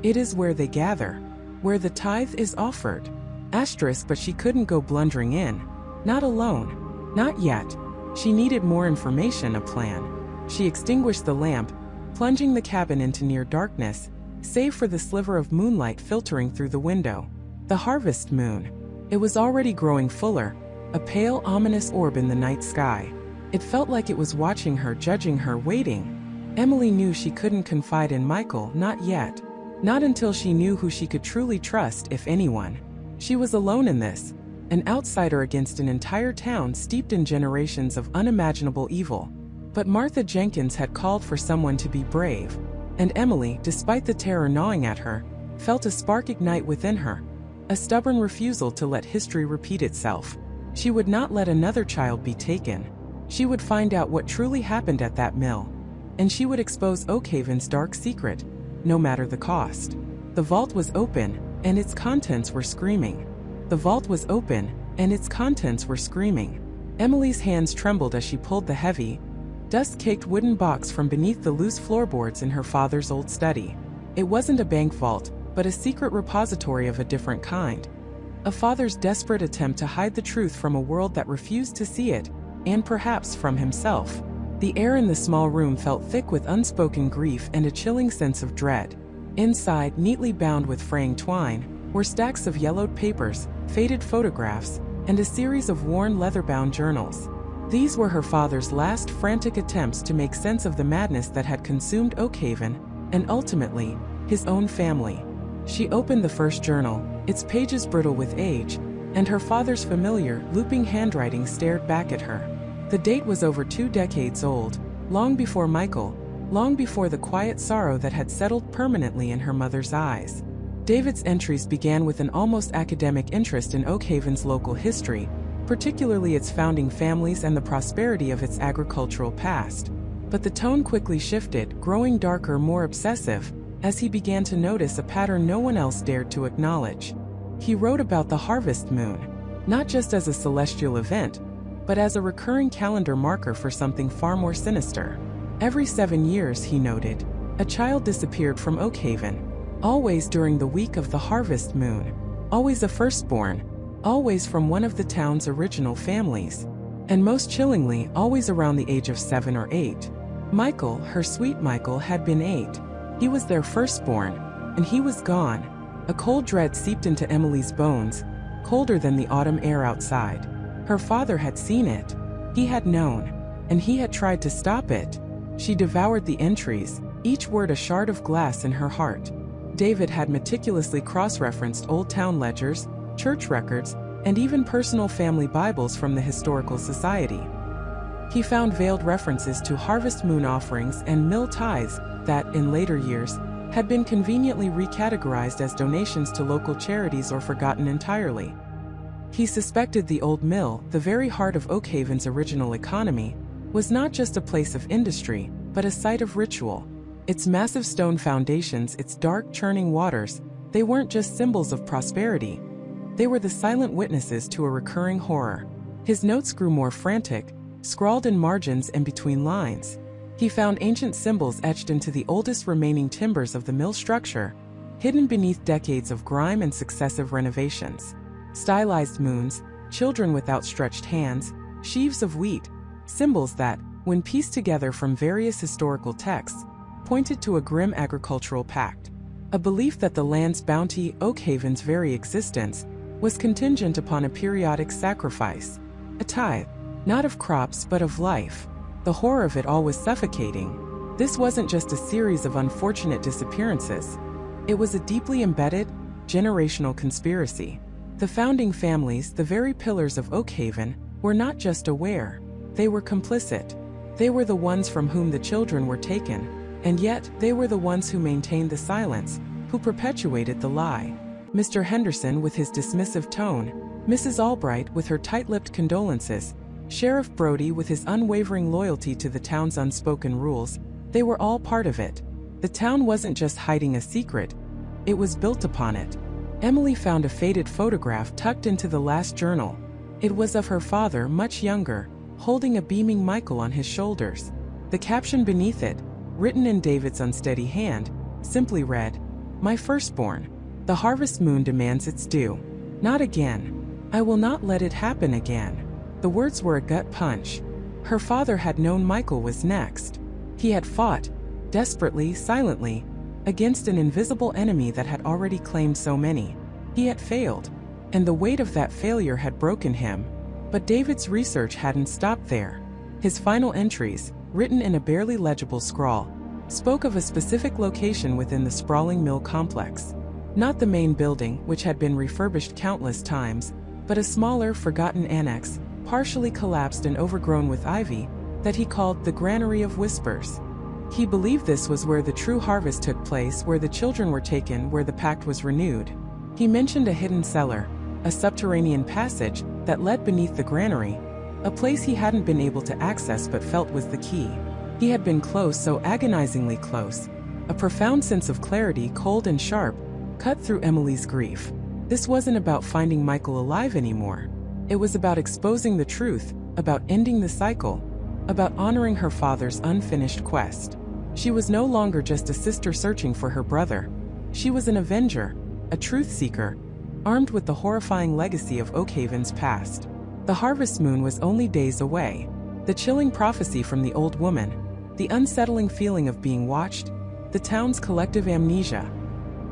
It is where they gather, where the tithe is offered. Asterisk, but she couldn't go blundering in. Not alone. Not yet. She needed more information, a plan. She extinguished the lamp, plunging the cabin into near darkness, save for the sliver of moonlight filtering through the window. The harvest moon. It was already growing fuller, a pale, ominous orb in the night sky. It felt like it was watching her, judging her, waiting. Emily knew she couldn't confide in Michael, not yet. Not until she knew who she could truly trust, if anyone. She was alone in this, an outsider against an entire town steeped in generations of unimaginable evil. But Martha Jenkins had called for someone to be brave, and Emily, despite the terror gnawing at her, felt a spark ignite within her. A stubborn refusal to let history repeat itself. She would not let another child be taken. She would find out what truly happened at that mill. And she would expose Oakhaven's dark secret, no matter the cost. The vault was open, and its contents were screaming. The vault was open, and its contents were screaming. Emily's hands trembled as she pulled the heavy, dust-caked wooden box from beneath the loose floorboards in her father's old study. It wasn't a bank vault, but a secret repository of a different kind. A father's desperate attempt to hide the truth from a world that refused to see it, and perhaps from himself. The air in the small room felt thick with unspoken grief and a chilling sense of dread. Inside, neatly bound with fraying twine, were stacks of yellowed papers, faded photographs, and a series of worn leather-bound journals. These were her father's last frantic attempts to make sense of the madness that had consumed Oakhaven, and ultimately, his own family. She opened the first journal, its pages brittle with age, and her father's familiar, looping handwriting stared back at her. The date was over 2 decades old, long before Michael, long before the quiet sorrow that had settled permanently in her mother's eyes. David's entries began with an almost academic interest in Oakhaven's local history, particularly its founding families and the prosperity of its agricultural past. But the tone quickly shifted, growing darker, more obsessive, as he began to notice a pattern no one else dared to acknowledge. He wrote about the harvest moon, not just as a celestial event, but as a recurring calendar marker for something far more sinister. Every 7 years, he noted, a child disappeared from Oakhaven, always during the week of the harvest moon, always a firstborn, always from one of the town's original families, and most chillingly, always around the age of 7 or 8. Michael, her sweet Michael, had been 8. He was their firstborn, and he was gone. A cold dread seeped into Emily's bones, colder than the autumn air outside. Her father had seen it. He had known, and he had tried to stop it. She devoured the entries, each word a shard of glass in her heart. David had meticulously cross-referenced old town ledgers, church records, and even personal family Bibles from the Historical Society. He found veiled references to harvest moon offerings and mill tithes that, in later years, had been conveniently recategorized as donations to local charities or forgotten entirely. He suspected the old mill, the very heart of Oakhaven's original economy, was not just a place of industry, but a site of ritual. Its massive stone foundations, its dark, churning waters, they weren't just symbols of prosperity. They were the silent witnesses to a recurring horror. His notes grew more frantic, scrawled in margins and between lines. He found ancient symbols etched into the oldest remaining timbers of the mill structure, hidden beneath decades of grime and successive renovations. Stylized moons, children with outstretched hands, sheaves of wheat, symbols that, when pieced together from various historical texts, pointed to a grim agricultural pact. A belief that the land's bounty, Oakhaven's very existence, was contingent upon a periodic sacrifice, a tithe, not of crops but of life. The horror of it all was suffocating. This wasn't just a series of unfortunate disappearances. It was a deeply embedded, generational conspiracy. The founding families, the very pillars of Oakhaven, were not just aware, they were complicit. They were the ones from whom the children were taken, and yet they were the ones who maintained the silence, who perpetuated the lie. Mr. Henderson with his dismissive tone, Mrs. Albright with her tight-lipped condolences, Sheriff Brody with his unwavering loyalty to the town's unspoken rules, they were all part of it. The town wasn't just hiding a secret, it was built upon it. Emily found a faded photograph tucked into the last journal. It was of her father, much younger, holding a beaming Michael on his shoulders. The caption beneath it, written in David's unsteady hand, simply read, "My firstborn. The harvest moon demands its due. Not again. I will not let it happen again." The words were a gut punch. Her father had known Michael was next. He had fought, desperately, silently, against an invisible enemy that had already claimed so many. He had failed, and the weight of that failure had broken him. But David's research hadn't stopped there. His final entries, written in a barely legible scrawl, spoke of a specific location within the sprawling mill complex. Not the main building, which had been refurbished countless times, but a smaller, forgotten annex, partially collapsed and overgrown with ivy, that he called the Granary of Whispers. He believed this was where the true harvest took place, where the children were taken, where the pact was renewed. He mentioned a hidden cellar, a subterranean passage that led beneath the granary, a place he hadn't been able to access but felt was the key. He had been close, so agonizingly close. A profound sense of clarity, cold and sharp, cut through Emily's grief. This wasn't about finding Michael alive anymore. It was about exposing the truth, about ending the cycle, about honoring her father's unfinished quest. She was no longer just a sister searching for her brother. She was an avenger, a truth seeker, armed with the horrifying legacy of Oakhaven's past. The harvest moon was only days away. The chilling prophecy from the old woman, the unsettling feeling of being watched, the town's collective amnesia.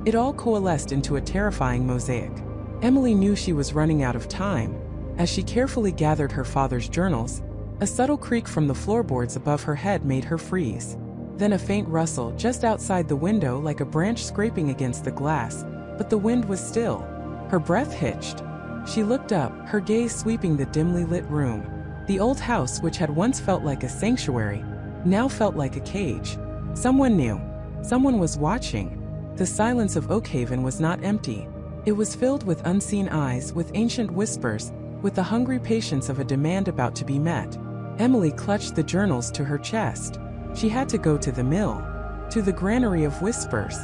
It all coalesced into a terrifying mosaic. Emily knew she was running out of time. As she carefully gathered her father's journals, a subtle creak from the floorboards above her head made her freeze. Then a faint rustle just outside the window, like a branch scraping against the glass, but the wind was still. Her breath hitched. She looked up, her gaze sweeping the dimly lit room. The old house, which had once felt like a sanctuary, now felt like a cage. Someone knew. Someone was watching. The silence of Oakhaven was not empty. It was filled with unseen eyes, with ancient whispers, with the hungry patience of a demand about to be met. Emily clutched the journals to her chest. She had to go to the mill, to the Granary of Whispers.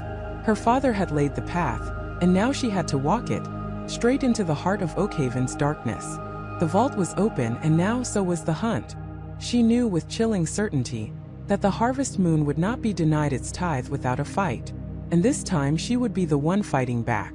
Her father had laid the path, and now she had to walk it, straight into the heart of Oakhaven's darkness. The vault was open, and now so was the hunt. She knew with chilling certainty that the harvest moon would not be denied its tithe without a fight, and this time she would be the one fighting back.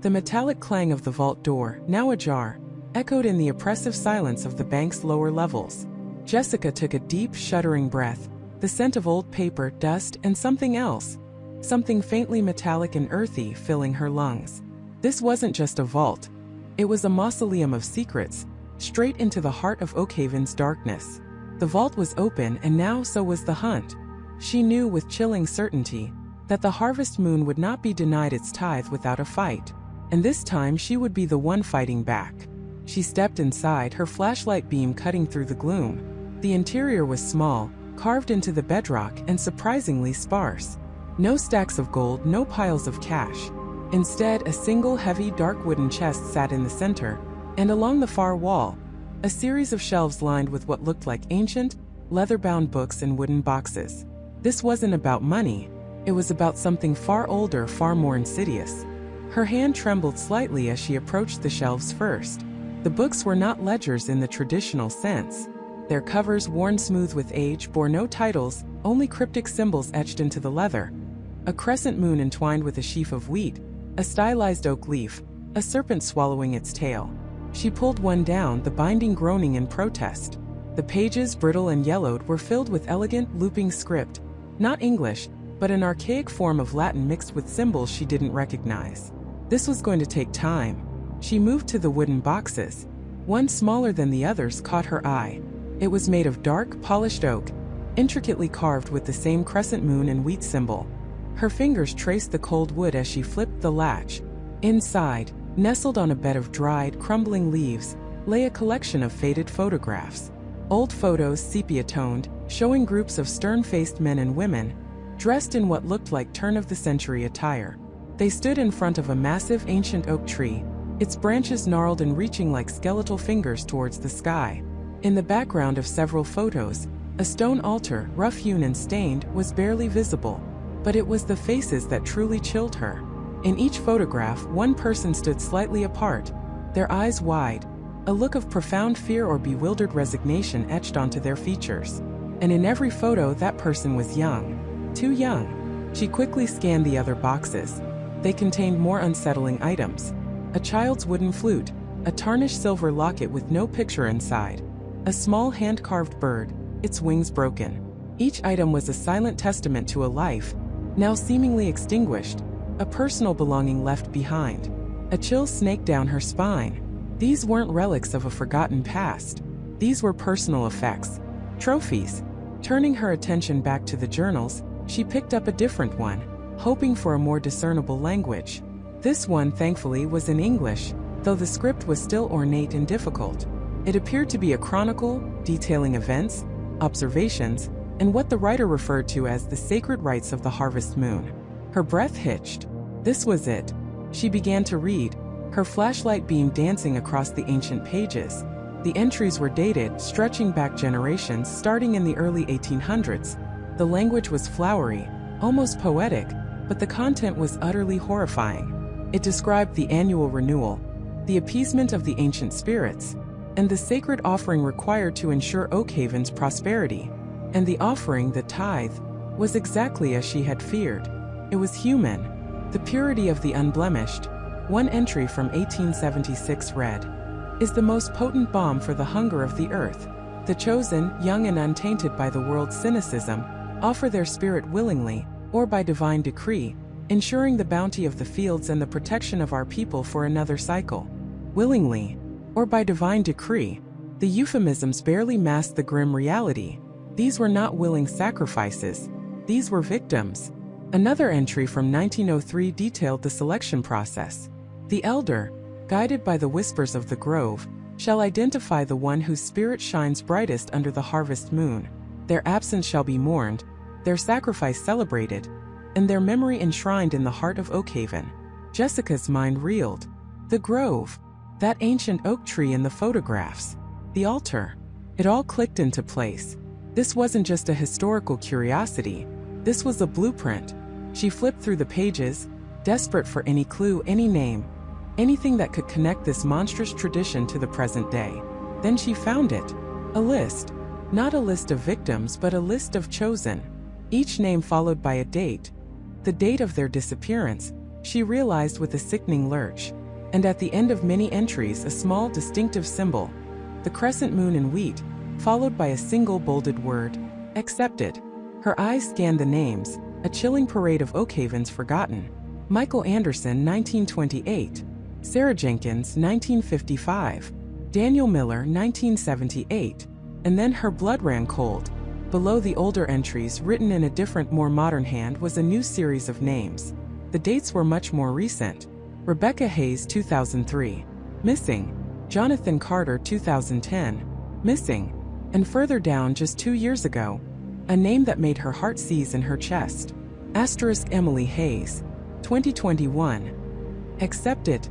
The metallic clang of the vault door, now ajar, echoed in the oppressive silence of the bank's lower levels. Jessica took a deep, shuddering breath, the scent of old paper, dust, and something else, something faintly metallic and earthy, filling her lungs. This wasn't just a vault. It was a mausoleum of secrets, straight into the heart of Oakhaven's darkness. The vault was open, and now so was the hunt. She knew with chilling certainty that the harvest moon would not be denied its tithe without a fight, and this time she would be the one fighting back. She stepped inside, her flashlight beam cutting through the gloom. The interior was small, carved into the bedrock, and surprisingly sparse. No stacks of gold, no piles of cash. Instead, a single heavy dark wooden chest sat in the center, and along the far wall, a series of shelves lined with what looked like ancient, leather-bound books and wooden boxes. This wasn't about money. It was about something far older, far more insidious. Her hand trembled slightly as she approached the shelves first. The books were not ledgers in the traditional sense. Their covers, worn smooth with age, bore no titles, only cryptic symbols etched into the leather. A crescent moon entwined with a sheaf of wheat, a stylized oak leaf, a serpent swallowing its tail. She pulled one down, the binding groaning in protest. The pages, brittle and yellowed, were filled with elegant, looping script. Not English, but an archaic form of Latin mixed with symbols she didn't recognize. This was going to take time. She moved to the wooden boxes. One smaller than the others caught her eye. It was made of dark, polished oak, intricately carved with the same crescent moon and wheat symbol. Her fingers traced the cold wood as she flipped the latch. Inside, nestled on a bed of dried, crumbling leaves, lay a collection of faded photographs. Old photos, sepia-toned, showing groups of stern-faced men and women, dressed in what looked like turn-of-the-century attire. They stood in front of a massive ancient oak tree, its branches gnarled and reaching like skeletal fingers towards the sky. In the background of several photos, a stone altar, rough-hewn and stained, was barely visible. But it was the faces that truly chilled her. In each photograph, one person stood slightly apart, their eyes wide, a look of profound fear or bewildered resignation etched onto their features. And in every photo, that person was young. Too young. She quickly scanned the other boxes. They contained more unsettling items. A child's wooden flute, a tarnished silver locket with no picture inside, a small hand-carved bird, its wings broken. Each item was a silent testament to a life, now seemingly extinguished, a personal belonging left behind. A chill snaked down her spine. These weren't relics of a forgotten past. These were personal effects, trophies. Turning her attention back to the journals, she picked up a different one, hoping for a more discernible language. This one, thankfully, was in English, though the script was still ornate and difficult. It appeared to be a chronicle, detailing events, observations, and what the writer referred to as the sacred rites of the harvest moon. Her breath hitched. This was it. She began to read, her flashlight beam dancing across the ancient pages. The entries were dated, stretching back generations, starting in the early 1800s. The language was flowery, almost poetic, but the content was utterly horrifying. It described the annual renewal, the appeasement of the ancient spirits, and the sacred offering required to ensure Oakhaven's prosperity. And the offering, the tithe, was exactly as she had feared. It was human, the purity of the unblemished. One entry from 1876 read, "Is the most potent balm for the hunger of the earth. The chosen, young and untainted by the world's cynicism, offer their spirit willingly, or by divine decree, ensuring the bounty of the fields and the protection of our people for another cycle." Willingly, or by divine decree, the euphemisms barely masked the grim reality. These were not willing sacrifices. These were victims. Another entry from 1903 detailed the selection process. "The elder, guided by the whispers of the grove, shall identify the one whose spirit shines brightest under the harvest moon. Their absence shall be mourned, their sacrifice celebrated, and their memory enshrined in the heart of Oakhaven." Jessica's mind reeled. The grove, that ancient oak tree in the photographs, the altar. It all clicked into place. This wasn't just a historical curiosity. This was a blueprint. She flipped through the pages, desperate for any clue, any name, anything that could connect this monstrous tradition to the present day. Then she found it. A list. Not a list of victims, but a list of chosen. Each name followed by a date. The date of their disappearance, she realized with a sickening lurch. And at the end of many entries, a small distinctive symbol. The crescent moon in wheat, followed by a single bolded word, "Accepted." Her eyes scanned the names, a chilling parade of Oakhaven's forgotten. Michael Anderson, 1928. Sarah Jenkins, 1955. Daniel Miller, 1978. And then her blood ran cold. Below the older entries, written in a different, more modern hand, was a new series of names. The dates were much more recent. Rebecca Hayes, 2003. Missing. Jonathan Carter, 2010. Missing. And further down, just 2 years ago, a name that made her heart seize in her chest. Asterisk Emily Hayes, 2021. Accepted.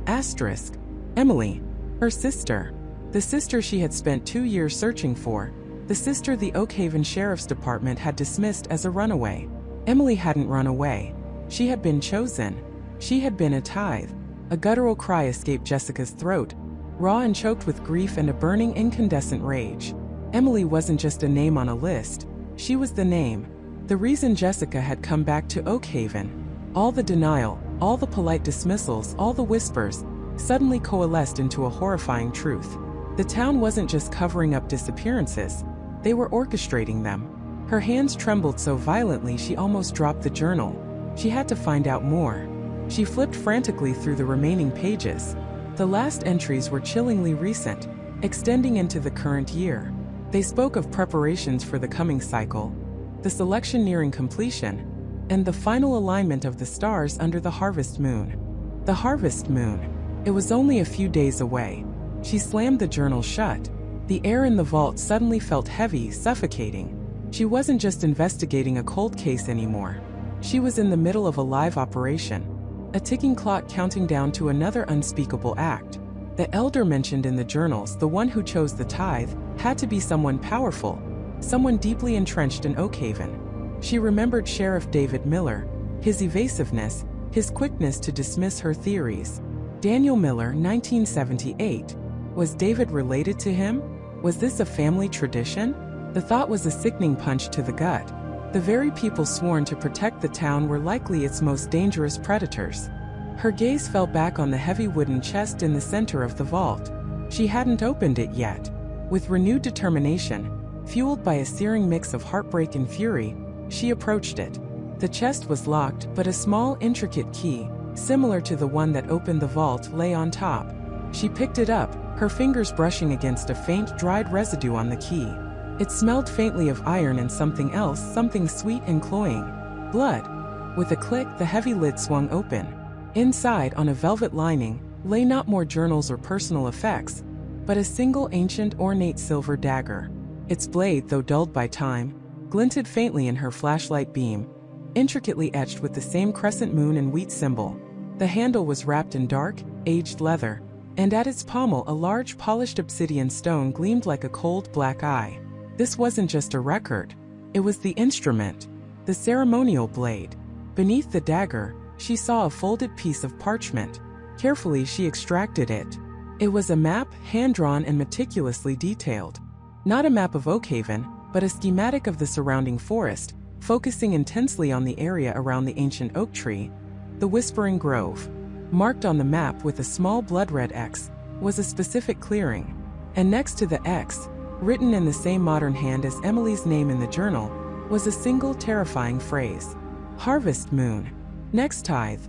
Asterisk. Emily. Her sister. The sister she had spent 2 years searching for. The sister the Oakhaven Sheriff's Department had dismissed as a runaway. Emily hadn't run away. She had been chosen. She had been a tithe. A guttural cry escaped Jessica's throat, raw and choked with grief and a burning incandescent rage. Emily wasn't just a name on a list, she was the name. The reason Jessica had come back to Oakhaven. All the denial, all the polite dismissals, all the whispers, suddenly coalesced into a horrifying truth. The town wasn't just covering up disappearances, they were orchestrating them. Her hands trembled so violently she almost dropped the journal. She had to find out more. She flipped frantically through the remaining pages. The last entries were chillingly recent, extending into the current year. They spoke of preparations for the coming cycle, the selection nearing completion, and the final alignment of the stars under the harvest moon. The harvest moon. It was only a few days away. She slammed the journal shut. The air in the vault suddenly felt heavy, suffocating. She wasn't just investigating a cold case anymore. She was in the middle of a live operation, a ticking clock counting down to another unspeakable act. The elder mentioned in the journals, the one who chose the tithe, had to be someone powerful, someone deeply entrenched in Oakhaven. She remembered Sheriff David Miller, his evasiveness, his quickness to dismiss her theories. Daniel Miller, 1978. Was David related to him? Was this a family tradition? The thought was a sickening punch to the gut. The very people sworn to protect the town were likely its most dangerous predators. Her gaze fell back on the heavy wooden chest in the center of the vault. She hadn't opened it yet. With renewed determination, fueled by a searing mix of heartbreak and fury, she approached it. The chest was locked, but a small, intricate key, similar to the one that opened the vault, lay on top. She picked it up, her fingers brushing against a faint, dried residue on the key. It smelled faintly of iron and something else, something sweet and cloying. Blood. With a click, the heavy lid swung open. Inside, on a velvet lining, lay not more journals or personal effects, but a single ancient, ornate silver dagger. Its blade, though dulled by time, glinted faintly in her flashlight beam, intricately etched with the same crescent moon and wheat symbol. The handle was wrapped in dark, aged leather, and at its pommel a large polished obsidian stone gleamed like a cold black eye. This wasn't just a record. It was the instrument, the ceremonial blade. Beneath the dagger, she saw a folded piece of parchment. Carefully she extracted it. It was a map, hand-drawn and meticulously detailed. Not a map of Oakhaven, but a schematic of the surrounding forest, focusing intensely on the area around the ancient oak tree, the Whispering Grove. Marked on the map with a small blood-red X was a specific clearing, and next to the X, written in the same modern hand as Emily's name in the journal, was a single terrifying phrase. Harvest Moon. Next tithe.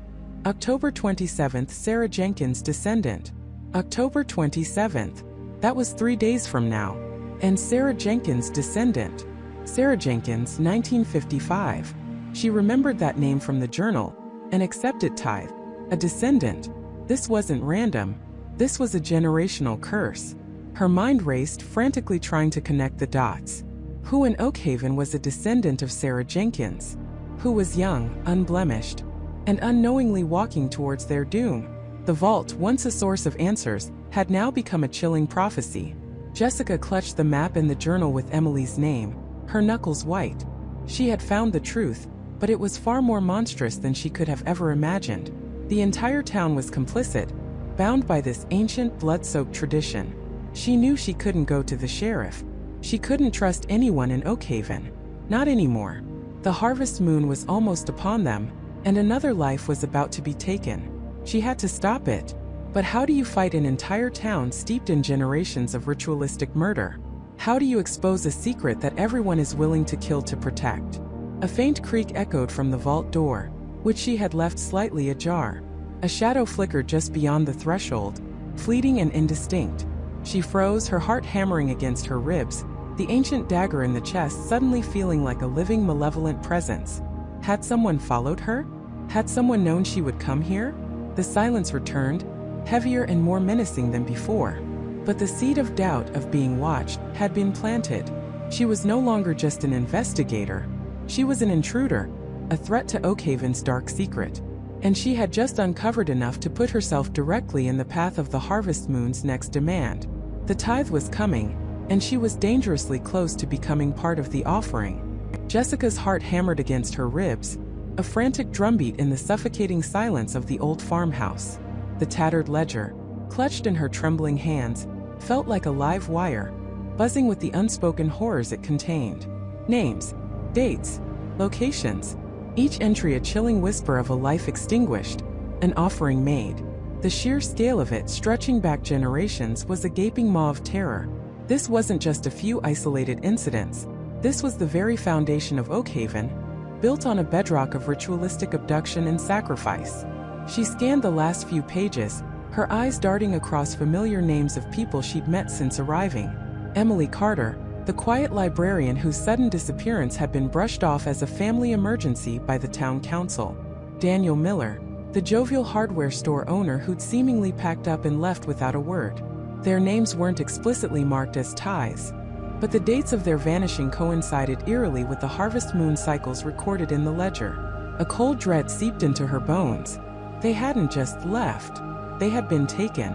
October 27th, Sarah Jenkins, descendant. October 27th. That was 3 days from now. And Sarah Jenkins, descendant. Sarah Jenkins, 1955. She remembered that name from the journal, an accepted tithe, a descendant. This wasn't random. This was a generational curse. Her mind raced, frantically trying to connect the dots. Who in Oakhaven was a descendant of Sarah Jenkins? Who was young, unblemished, and unknowingly walking towards their doom? The vault, once a source of answers, had now become a chilling prophecy. Jessica clutched the map and the journal with Emily's name, her knuckles white. She had found the truth, but it was far more monstrous than she could have ever imagined. The entire town was complicit, bound by this ancient, blood-soaked tradition. She knew she couldn't go to the sheriff. She couldn't trust anyone in Oakhaven. Not anymore. The harvest moon was almost upon them, and another life was about to be taken. She had to stop it. But how do you fight an entire town steeped in generations of ritualistic murder? How do you expose a secret that everyone is willing to kill to protect? A faint creak echoed from the vault door, which she had left slightly ajar. A shadow flickered just beyond the threshold, fleeting and indistinct. She froze, her heart hammering against her ribs, the ancient dagger in the chest suddenly feeling like a living, malevolent presence. Had someone followed her? Had someone known she would come here? The silence returned, heavier and more menacing than before. But the seed of doubt of being watched had been planted. She was no longer just an investigator. She was an intruder, a threat to Oakhaven's dark secret. And she had just uncovered enough to put herself directly in the path of the harvest moon's next demand. The tithe was coming, and she was dangerously close to becoming part of the offering. Jessica's heart hammered against her ribs, a frantic drumbeat in the suffocating silence of the old farmhouse. The tattered ledger, clutched in her trembling hands, felt like a live wire, buzzing with the unspoken horrors it contained. Names, dates, locations, each entry a chilling whisper of a life extinguished, an offering made. The sheer scale of it, stretching back generations, was a gaping maw of terror. This wasn't just a few isolated incidents. This was the very foundation of Oakhaven, built on a bedrock of ritualistic abduction and sacrifice. She scanned the last few pages, her eyes darting across familiar names of people she'd met since arriving. Emily Carter, the quiet librarian whose sudden disappearance had been brushed off as a family emergency by the town council. Daniel Miller, the jovial hardware store owner who'd seemingly packed up and left without a word. Their names weren't explicitly marked as tithes, but the dates of their vanishing coincided eerily with the harvest moon cycles recorded in the ledger. A cold dread seeped into her bones. They hadn't just left, they had been taken.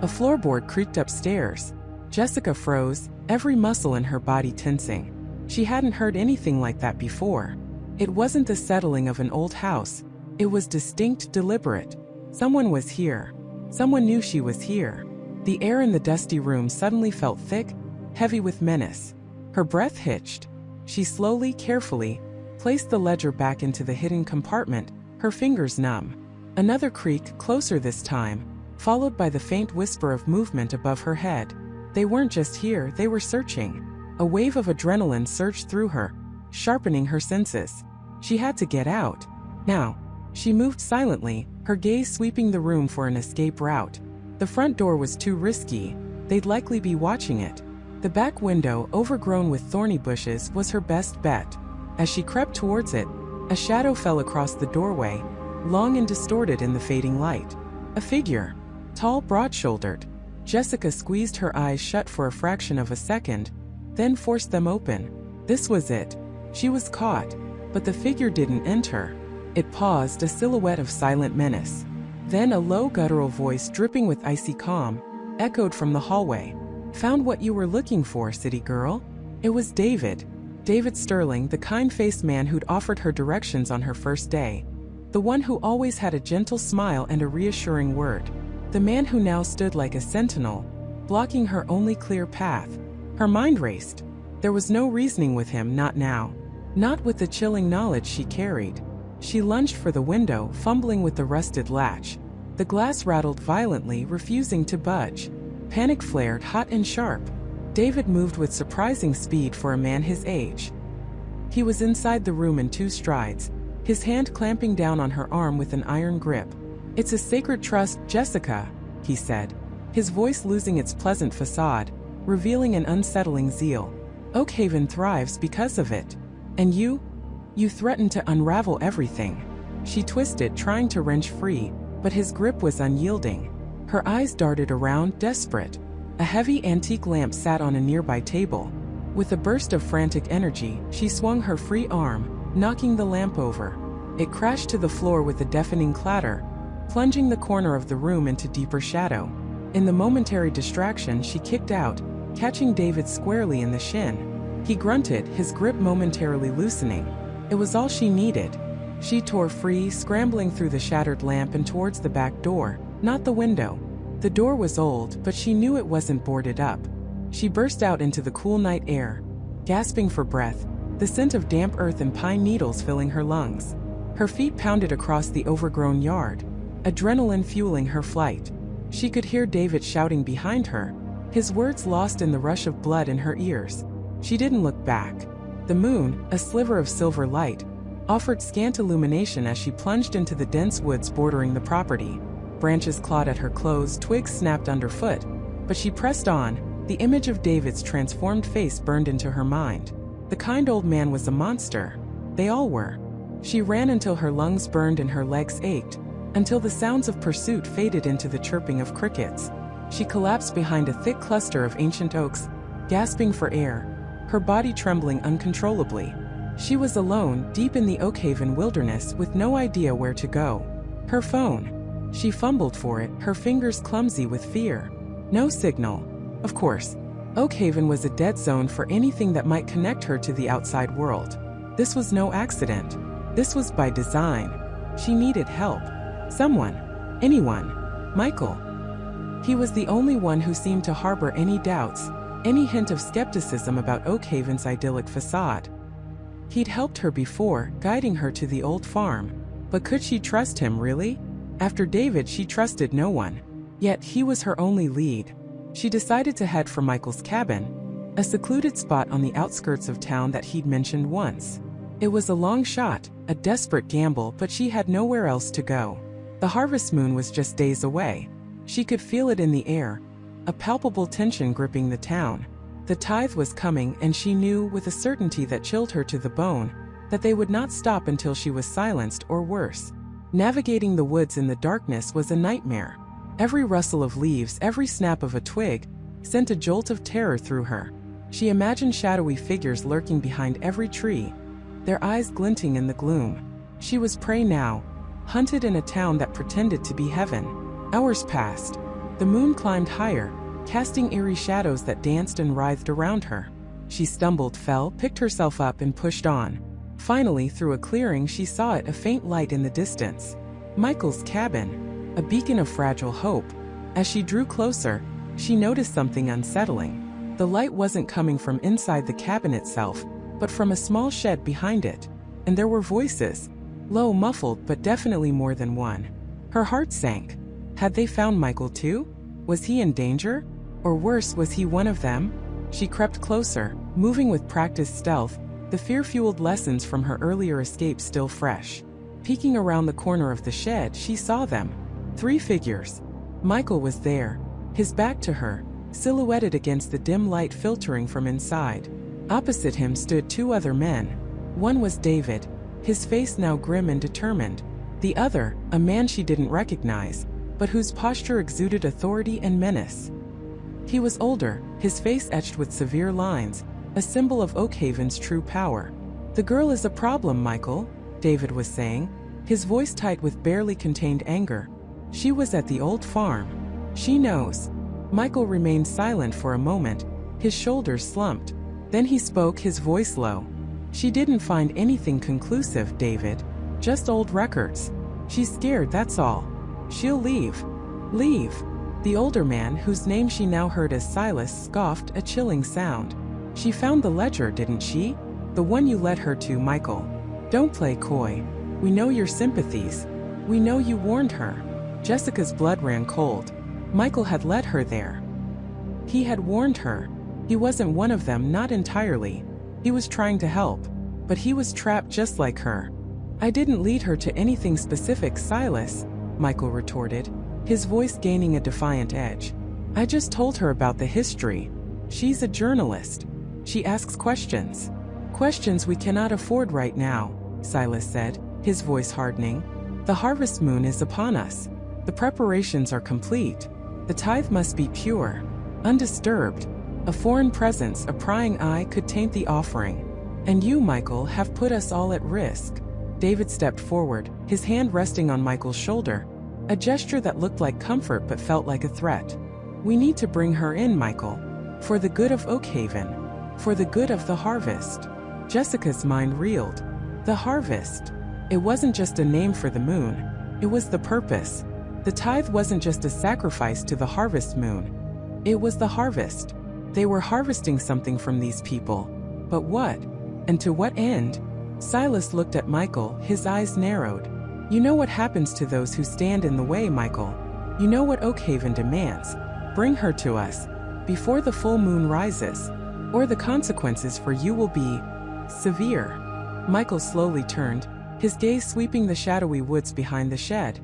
A floorboard creaked upstairs. Jessica froze, every muscle in her body tensing. She hadn't heard anything like that before. It wasn't the settling of an old house. It was distinct, deliberate. Someone was here. Someone knew she was here. The air in the dusty room suddenly felt thick, heavy with menace. Her breath hitched. She slowly, carefully, placed the ledger back into the hidden compartment, her fingers numb. Another creak, closer this time, followed by the faint whisper of movement above her head. They weren't just here, they were searching. A wave of adrenaline surged through her, sharpening her senses. She had to get out. Now. She moved silently, her gaze sweeping the room for an escape route. The front door was too risky. They'd likely be watching it. The back window, overgrown with thorny bushes, was her best bet. As she crept towards it, a shadow fell across the doorway, long and distorted in the fading light. A figure, tall, broad-shouldered. Jessica squeezed her eyes shut for a fraction of a second, then forced them open. This was it. She was caught, but the figure didn't enter. It paused, a silhouette of silent menace. Then a low guttural voice dripping with icy calm echoed from the hallway. "Found what you were looking for, city girl?" It was David. David Sterling, the kind-faced man who'd offered her directions on her first day. The one who always had a gentle smile and a reassuring word. The man who now stood like a sentinel, blocking her only clear path. Her mind raced. There was no reasoning with him, not now. Not with the chilling knowledge she carried. She lunged for the window, fumbling with the rusted latch. The glass rattled violently, refusing to budge. Panic flared, hot and sharp. David moved with surprising speed for a man his age. He was inside the room in 2 strides, his hand clamping down on her arm with an iron grip. "It's a sacred trust, Jessica," he said, his voice losing its pleasant facade, revealing an unsettling zeal. "Oakhaven thrives because of it. And you threatened to unravel everything." She twisted, trying to wrench free, but his grip was unyielding. Her eyes darted around, desperate. A heavy antique lamp sat on a nearby table. With a burst of frantic energy, she swung her free arm, knocking the lamp over. It crashed to the floor with a deafening clatter, plunging the corner of the room into deeper shadow. In the momentary distraction, she kicked out, catching David squarely in the shin. He grunted, his grip momentarily loosening. It was all she needed. She tore free, scrambling through the shattered lamp and towards the back door, not the window. The door was old, but she knew it wasn't boarded up. She burst out into the cool night air, gasping for breath, the scent of damp earth and pine needles filling her lungs. Her feet pounded across the overgrown yard, adrenaline fueling her flight. She could hear David shouting behind her, his words lost in the rush of blood in her ears. She didn't look back. The moon, a sliver of silver light, offered scant illumination as she plunged into the dense woods bordering the property. Branches clawed at her clothes, twigs snapped underfoot, but she pressed on. The image of David's transformed face burned into her mind. The kind old man was a monster. They all were. She ran until her lungs burned and her legs ached, until the sounds of pursuit faded into the chirping of crickets. She collapsed behind a thick cluster of ancient oaks, gasping for air, her body trembling uncontrollably. She was alone, deep in the Oakhaven wilderness, with no idea where to go. Her phone. She fumbled for it, her fingers clumsy with fear. No signal. Of course, Oakhaven was a dead zone for anything that might connect her to the outside world. This was no accident. This was by design. She needed help. Someone. Anyone. Michael. He was the only one who seemed to harbor any doubts, any hint of skepticism about Oakhaven's idyllic facade. He'd helped her before, guiding her to the old farm. But could she trust him, really? After David, she trusted no one. Yet, he was her only lead. She decided to head for Michael's cabin, a secluded spot on the outskirts of town that he'd mentioned once. It was a long shot, a desperate gamble, but she had nowhere else to go. The harvest moon was just days away. She could feel it in the air, a palpable tension gripping the town. The tithe was coming, and she knew, with a certainty that chilled her to the bone, that they would not stop until she was silenced or worse. Navigating the woods in the darkness was a nightmare. Every rustle of leaves, every snap of a twig, sent a jolt of terror through her. She imagined shadowy figures lurking behind every tree, their eyes glinting in the gloom. She was prey now, hunted in a town that pretended to be heaven. Hours passed. The moon climbed higher, casting eerie shadows that danced and writhed around her. She stumbled, fell, picked herself up, and pushed on. Finally, through a clearing, she saw it, a faint light in the distance. Michael's cabin, a beacon of fragile hope. As she drew closer, she noticed something unsettling. The light wasn't coming from inside the cabin itself, but from a small shed behind it. And there were voices, low, muffled, but definitely more than one. Her heart sank. Had they found Michael too? Was he in danger? Or worse, was he one of them? She crept closer, moving with practiced stealth, the fear-fueled lessons from her earlier escape still fresh. Peeking around the corner of the shed, she saw them. 3 figures. Michael was there, his back to her, silhouetted against the dim light filtering from inside. Opposite him stood 2 other men. One was David, his face now grim and determined. The other, a man she didn't recognize, but whose posture exuded authority and menace. He was older, his face etched with severe lines, a symbol of Oakhaven's true power. "The girl is a problem, Michael," David was saying, his voice tight with barely contained anger. "She was at the old farm. She knows." Michael remained silent for a moment, his shoulders slumped. Then he spoke, his voice low. "She didn't find anything conclusive, David. Just old records. She's scared, that's all. She'll leave." "Leave?" The older man, whose name she now heard as Silas, scoffed, a chilling sound. "She found the ledger, didn't she? The one you led her to, Michael. Don't play coy. We know your sympathies. We know you warned her." Jessica's blood ran cold. Michael had led her there. He had warned her. He wasn't one of them, not entirely. He was trying to help. But he was trapped just like her. "I didn't lead her to anything specific, Silas," Michael retorted, his voice gaining a defiant edge. "I just told her about the history. She's a journalist. She asks questions. Questions we cannot afford right now," Silas said, his voice hardening. "The harvest moon is upon us. The preparations are complete. The tithe must be pure, undisturbed. A foreign presence, a prying eye, could taint the offering. And you, Michael, have put us all at risk." David stepped forward, his hand resting on Michael's shoulder, a gesture that looked like comfort but felt like a threat. "We need to bring her in, Michael. For the good of Oakhaven. For the good of the harvest." Jessica's mind reeled. The harvest. It wasn't just a name for the moon. It was the purpose. The tithe wasn't just a sacrifice to the harvest moon. It was the harvest. They were harvesting something from these people. But what? And to what end? Silas looked at Michael, his eyes narrowed. "You know what happens to those who stand in the way, Michael. You know what Oakhaven demands. Bring her to us, before the full moon rises, or the consequences for you will be severe." Michael slowly turned, his gaze sweeping the shadowy woods behind the shed,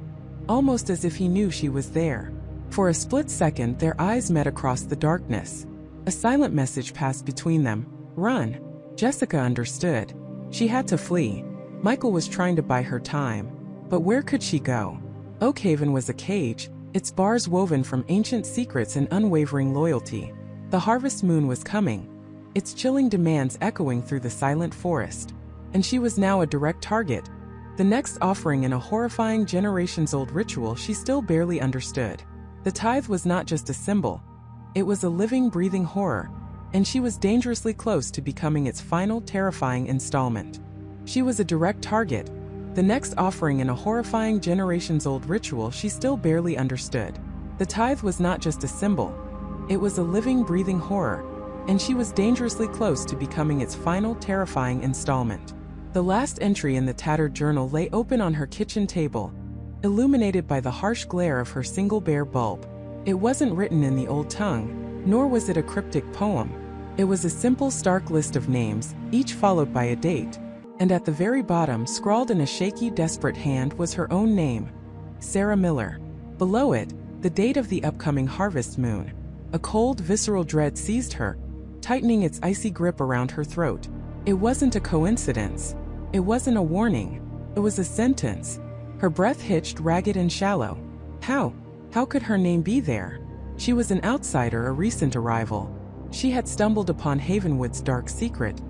almost as if he knew she was there. For a split second, their eyes met across the darkness. A silent message passed between them. "Run." Jessica understood. She had to flee. Michael was trying to buy her time. But where could she go? Oakhaven was a cage, its bars woven from ancient secrets and unwavering loyalty. The harvest moon was coming, its chilling demands echoing through the silent forest. And she was now a direct target, the next offering in a horrifying generations-old ritual she still barely understood. The tithe was not just a symbol. It was a living, breathing horror, and she was dangerously close to becoming its final, terrifying installment. She was a direct target, the next offering in a horrifying generations-old ritual she still barely understood. The tithe was not just a symbol. It was a living, breathing horror, and she was dangerously close to becoming its final terrifying installment. The last entry in the tattered journal lay open on her kitchen table, illuminated by the harsh glare of her single bare bulb. It wasn't written in the old tongue, nor was it a cryptic poem. It was a simple, stark list of names, each followed by a date, and at the very bottom, scrawled in a shaky, desperate hand, was her own name, Sarah Miller. Below it, the date of the upcoming harvest moon. A cold, visceral dread seized her, tightening its icy grip around her throat. It wasn't a coincidence. It wasn't a warning. It was a sentence. Her breath hitched, ragged and shallow. How could her name be there? She was an outsider, a recent arrival. She had stumbled upon Havenwood's dark secret.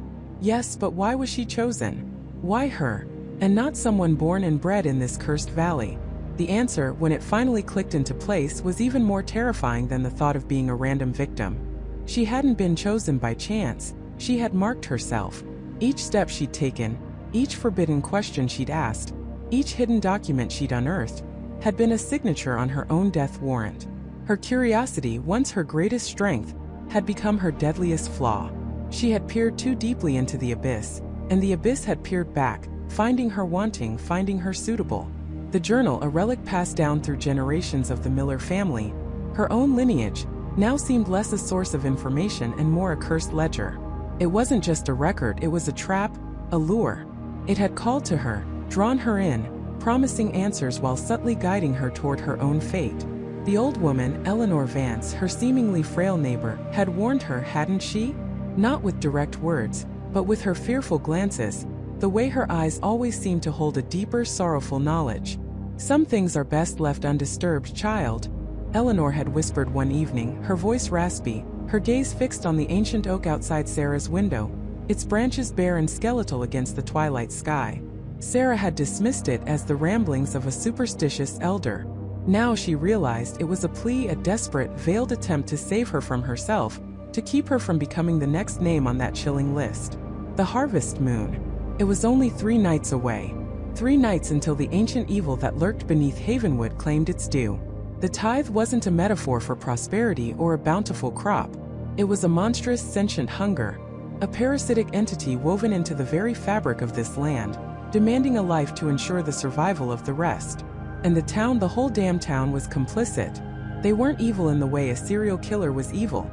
Yes, but why was she chosen? Why her, and not someone born and bred in this cursed valley? The answer, when it finally clicked into place, was even more terrifying than the thought of being a random victim. She hadn't been chosen by chance. She had marked herself. Each step she'd taken, each forbidden question she'd asked, each hidden document she'd unearthed, had been a signature on her own death warrant. Her curiosity, once her greatest strength, had become her deadliest flaw. She had peered too deeply into the abyss, and the abyss had peered back, finding her wanting, finding her suitable. The journal, a relic passed down through generations of the Miller family, her own lineage, now seemed less a source of information and more a cursed ledger. It wasn't just a record, it was a trap, a lure. It had called to her, drawn her in, promising answers while subtly guiding her toward her own fate. The old woman, Eleanor Vance, her seemingly frail neighbor, had warned her, hadn't she? Not with direct words, but with her fearful glances, the way her eyes always seemed to hold a deeper, sorrowful knowledge. Some things are best left undisturbed, child, Eleanor had whispered one evening, her voice raspy, her gaze fixed on the ancient oak outside Sarah's window, its branches bare and skeletal against the twilight sky. Sarah had dismissed it as the ramblings of a superstitious elder. Now she realized it was a plea, a desperate, veiled attempt to save her from herself, to keep her from becoming the next name on that chilling list. The harvest moon. It was only 3 nights away. 3 nights until the ancient evil that lurked beneath Havenwood claimed its due. The tithe wasn't a metaphor for prosperity or a bountiful crop. It was a monstrous, sentient hunger, a parasitic entity woven into the very fabric of this land, demanding a life to ensure the survival of the rest. And the whole damn town was complicit. They weren't evil in the way a serial killer was evil.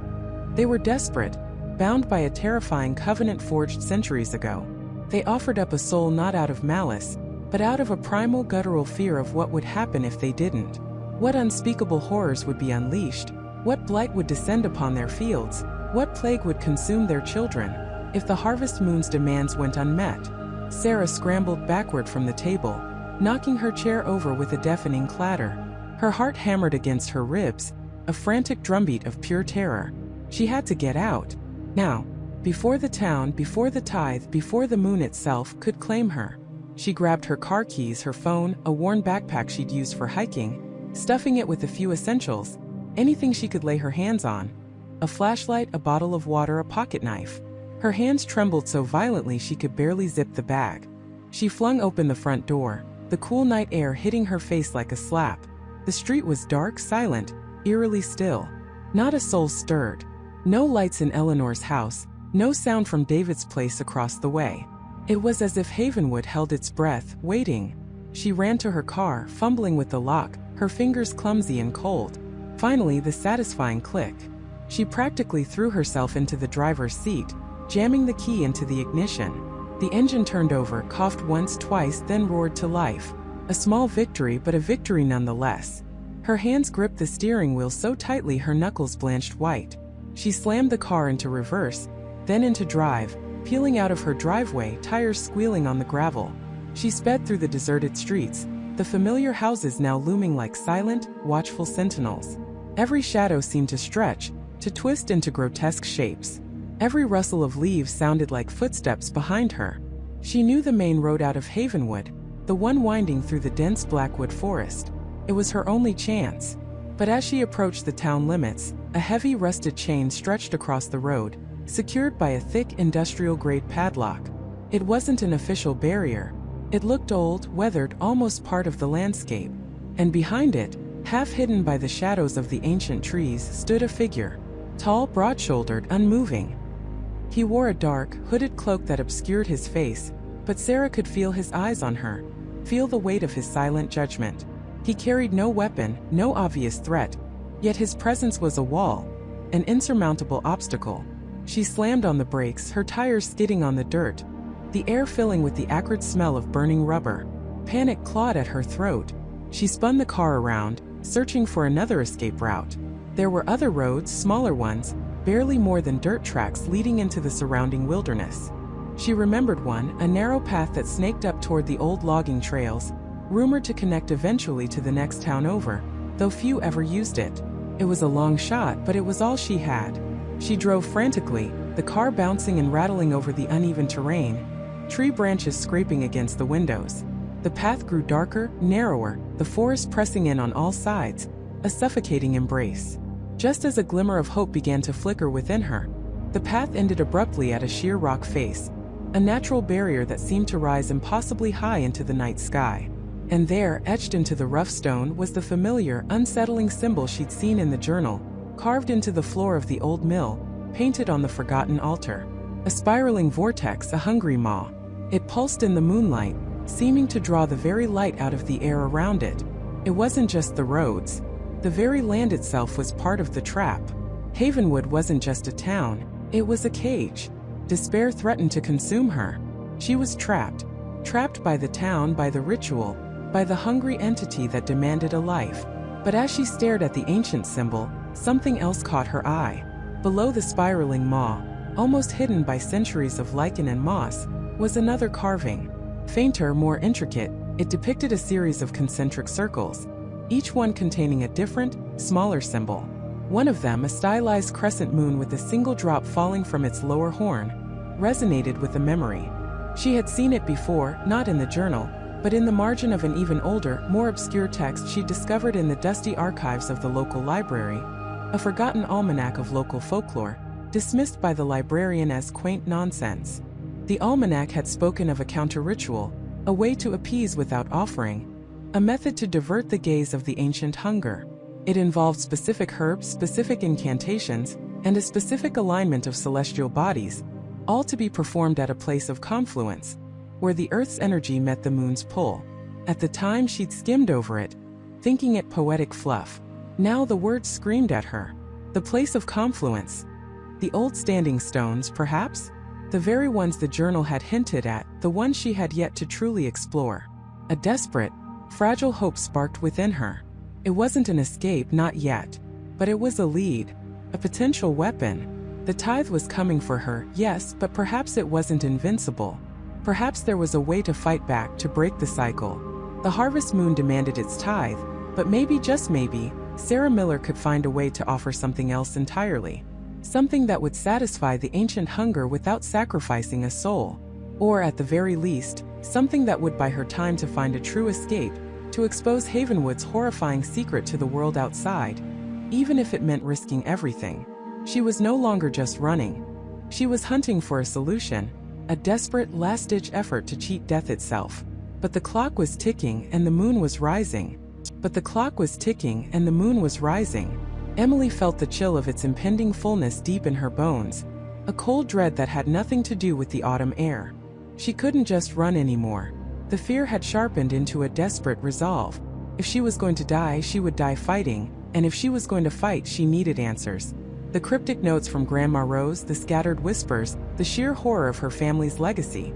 They were desperate, bound by a terrifying covenant forged centuries ago. They offered up a soul not out of malice, but out of a primal guttural fear of what would happen if they didn't. What unspeakable horrors would be unleashed? What blight would descend upon their fields? What plague would consume their children if the harvest moon's demands went unmet? Sarah scrambled backward from the table, knocking her chair over with a deafening clatter. Her heart hammered against her ribs, a frantic drumbeat of pure terror. She had to get out. Now, before the town, before the tithe, before the moon itself could claim her. She grabbed her car keys, her phone, a worn backpack she'd used for hiking, stuffing it with a few essentials, anything she could lay her hands on. A flashlight, a bottle of water, a pocket knife. Her hands trembled so violently she could barely zip the bag. She flung open the front door, the cool night air hitting her face like a slap. The street was dark, silent, eerily still. Not a soul stirred. No lights in Eleanor's house, no sound from David's place across the way. It was as if Havenwood held its breath, waiting. She ran to her car, fumbling with the lock, her fingers clumsy and cold. Finally, the satisfying click. She practically threw herself into the driver's seat, jamming the key into the ignition. The engine turned over, coughed once, twice, then roared to life. A small victory, but a victory nonetheless. Her hands gripped the steering wheel so tightly her knuckles blanched white. She slammed the car into reverse, then into drive, peeling out of her driveway, tires squealing on the gravel. She sped through the deserted streets, the familiar houses now looming like silent, watchful sentinels. Every shadow seemed to stretch, to twist into grotesque shapes. Every rustle of leaves sounded like footsteps behind her. She knew the main road out of Havenwood, the one winding through the dense blackwood forest. It was her only chance. But as she approached the town limits, a heavy rusted chain stretched across the road, secured by a thick industrial-grade padlock. It wasn't an official barrier. It looked old, weathered, almost part of the landscape. And behind it, half hidden by the shadows of the ancient trees, stood a figure. tall, broad-shouldered, unmoving. He wore a dark, hooded cloak that obscured his face, but Sarah could feel his eyes on her, feel the weight of his silent judgment. He carried no weapon, no obvious threat, yet his presence was a wall, an insurmountable obstacle. She slammed on the brakes, her tires skidding on the dirt, the air filling with the acrid smell of burning rubber. Panic clawed at her throat. She spun the car around, searching for another escape route. There were other roads, smaller ones, barely more than dirt tracks leading into the surrounding wilderness. She remembered one, a narrow path that snaked up toward the old logging trails, rumored to connect eventually to the next town over, though few ever used it. It was a long shot, but it was all she had. She drove frantically, the car bouncing and rattling over the uneven terrain, tree branches scraping against the windows. The path grew darker, narrower, the forest pressing in on all sides, a suffocating embrace. Just as a glimmer of hope began to flicker within her, the path ended abruptly at a sheer rock face, a natural barrier that seemed to rise impossibly high into the night sky. And there, etched into the rough stone, was the familiar, unsettling symbol she'd seen in the journal, carved into the floor of the old mill, painted on the forgotten altar. A spiraling vortex, a hungry maw. It pulsed in the moonlight, seeming to draw the very light out of the air around it. It wasn't just the roads. The very land itself was part of the trap. Havenwood wasn't just a town, it was a cage. Despair threatened to consume her. She was trapped. Trapped by the town, by the ritual, by the hungry entity that demanded a life. But as she stared at the ancient symbol, something else caught her eye. Below the spiraling maw, almost hidden by centuries of lichen and moss, was another carving. Fainter, more intricate, it depicted a series of concentric circles, each one containing a different, smaller symbol. One of them, a stylized crescent moon with a single drop falling from its lower horn, resonated with the memory. She had seen it before, not in the journal, but in the margin of an even older, more obscure text she discovered in the dusty archives of the local library, a forgotten almanac of local folklore, dismissed by the librarian as quaint nonsense. The almanac had spoken of a counter-ritual, a way to appease without offering, a method to divert the gaze of the ancient hunger. It involved specific herbs, specific incantations, and a specific alignment of celestial bodies, all to be performed at a place of confluence, where the earth's energy met the moon's pull. At the time she'd skimmed over it, thinking it poetic fluff. Now the words screamed at her. The place of confluence. The old standing stones, perhaps? The very ones the journal had hinted at, the ones she had yet to truly explore. A desperate, fragile hope sparked within her. It wasn't an escape, not yet. But it was a lead, a potential weapon. The tithe was coming for her, yes, but perhaps it wasn't invincible. Perhaps there was a way to fight back, to break the cycle. The harvest moon demanded its tithe, but maybe, just maybe, Sarah Miller could find a way to offer something else entirely. Something that would satisfy the ancient hunger without sacrificing a soul. Or at the very least, something that would buy her time to find a true escape, to expose Havenwood's horrifying secret to the world outside, even if it meant risking everything. She was no longer just running. She was hunting for a solution, a desperate, last-ditch effort to cheat death itself. But the clock was ticking and the moon was rising. Emily felt the chill of its impending fullness deep in her bones, a cold dread that had nothing to do with the autumn air. She couldn't just run anymore. The fear had sharpened into a desperate resolve. If she was going to die, she would die fighting, and if she was going to fight, she needed answers. The cryptic notes from Grandma Rose, the scattered whispers, the sheer horror of her family's legacy.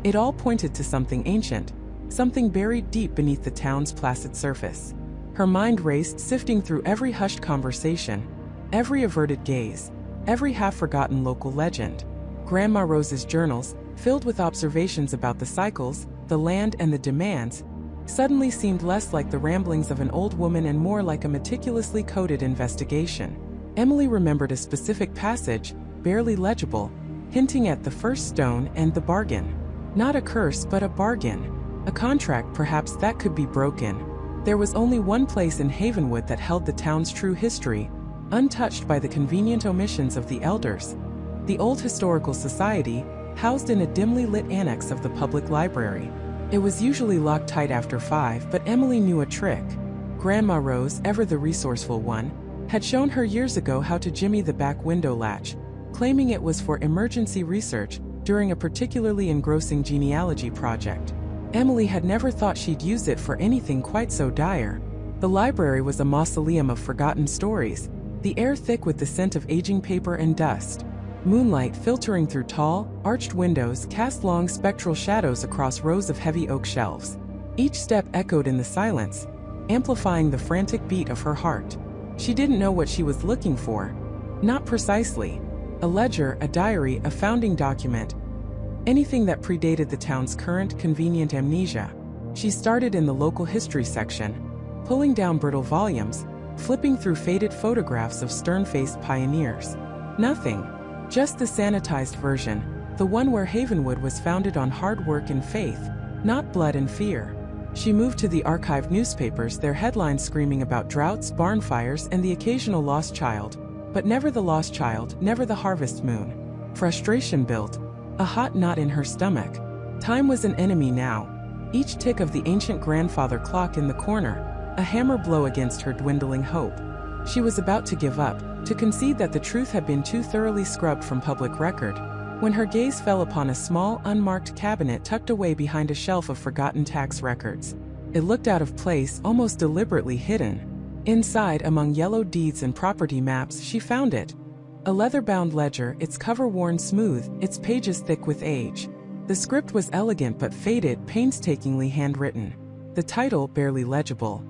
It all pointed to something ancient, something buried deep beneath the town's placid surface. Her mind raced, sifting through every hushed conversation, every averted gaze, every half-forgotten local legend. Grandma Rose's journals, filled with observations about the cycles, the land, and the demands, suddenly seemed less like the ramblings of an old woman and more like a meticulously coded investigation. Emily remembered a specific passage, barely legible, hinting at the first stone and the bargain. Not a curse, but a bargain. A contract, perhaps, that could be broken. There was only one place in Havenwood that held the town's true history, untouched by the convenient omissions of the elders. The Old Historical Society, housed in a dimly lit annex of the public library. It was usually locked tight after 5, but Emily knew a trick. Grandma Rose, ever the resourceful one, had shown her years ago how to jimmy the back window latch, claiming it was for emergency research during a particularly engrossing genealogy project. Emily had never thought she'd use it for anything quite so dire. The library was a mausoleum of forgotten stories, the air thick with the scent of aging paper and dust. Moonlight filtering through tall, arched windows cast long spectral shadows across rows of heavy oak shelves. Each step echoed in the silence, amplifying the frantic beat of her heart. She didn't know what she was looking for. Not precisely. A ledger, a diary, a founding document. Anything that predated the town's current, convenient amnesia. She started in the local history section, pulling down brittle volumes, flipping through faded photographs of stern-faced pioneers. Nothing. Just the sanitized version, the one where Havenwood was founded on hard work and faith, not blood and fear. She moved to the archived newspapers, their headlines screaming about droughts, barn fires, and the occasional lost child. But never the lost child, never the harvest moon. Frustration built, a hot knot in her stomach. Time was an enemy now. Each tick of the ancient grandfather clock in the corner, a hammer blow against her dwindling hope. She was about to give up, to concede that the truth had been too thoroughly scrubbed from public record, when her gaze fell upon a small, unmarked cabinet tucked away behind a shelf of forgotten tax records. It looked out of place, almost deliberately hidden. Inside, among yellow deeds and property maps, she found it. A leather-bound ledger, its cover worn smooth, its pages thick with age. The script was elegant but faded, painstakingly handwritten. The title barely legible.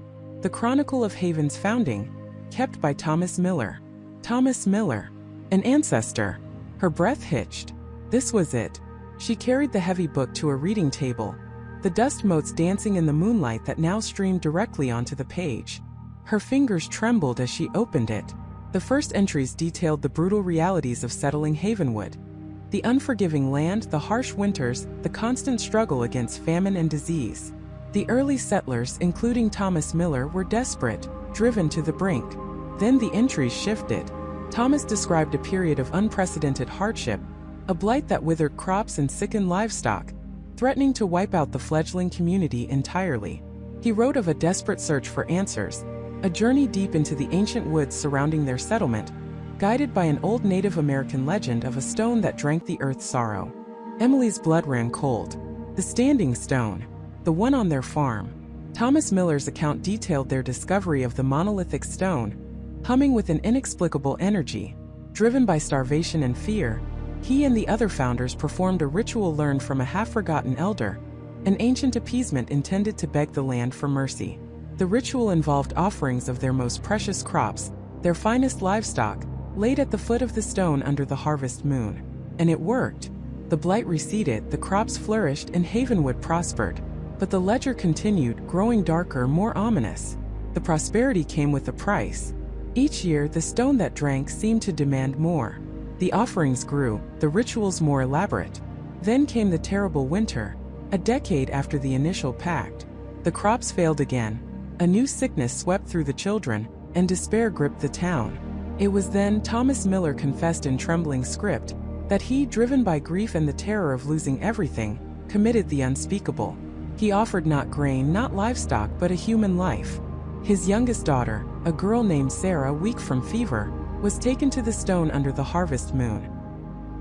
The Chronicle of Haven's Founding, kept by Thomas Miller. Thomas Miller. An ancestor. Her breath hitched. This was it. She carried the heavy book to a reading table, the dust motes dancing in the moonlight that now streamed directly onto the page. Her fingers trembled as she opened it. The first entries detailed the brutal realities of settling Havenwood. The unforgiving land, the harsh winters, the constant struggle against famine and disease. The early settlers, including Thomas Miller, were desperate, driven to the brink. Then the entries shifted. Thomas described a period of unprecedented hardship, a blight that withered crops and sickened livestock, threatening to wipe out the fledgling community entirely. He wrote of a desperate search for answers, a journey deep into the ancient woods surrounding their settlement, guided by an old Native American legend of a stone that drank the earth's sorrow. Emily's blood ran cold. The standing stone. The one on their farm. Thomas Miller's account detailed their discovery of the monolithic stone, humming with an inexplicable energy. Driven by starvation and fear, he and the other founders performed a ritual learned from a half-forgotten elder, an ancient appeasement intended to beg the land for mercy. The ritual involved offerings of their most precious crops, their finest livestock, laid at the foot of the stone under the harvest moon. And it worked. The blight receded, the crops flourished, and Havenwood prospered. But the ledger continued, growing darker, more ominous. The prosperity came with a price. Each year, the stone that drank seemed to demand more. The offerings grew, the rituals more elaborate. Then came the terrible winter, a decade after the initial pact. The crops failed again. A new sickness swept through the children, and despair gripped the town. It was then Thomas Miller confessed in trembling script that he, driven by grief and the terror of losing everything, committed the unspeakable. He offered not grain, not livestock, but a human life. His youngest daughter, a girl named Sarah, weak from fever, was taken to the stone under the harvest moon.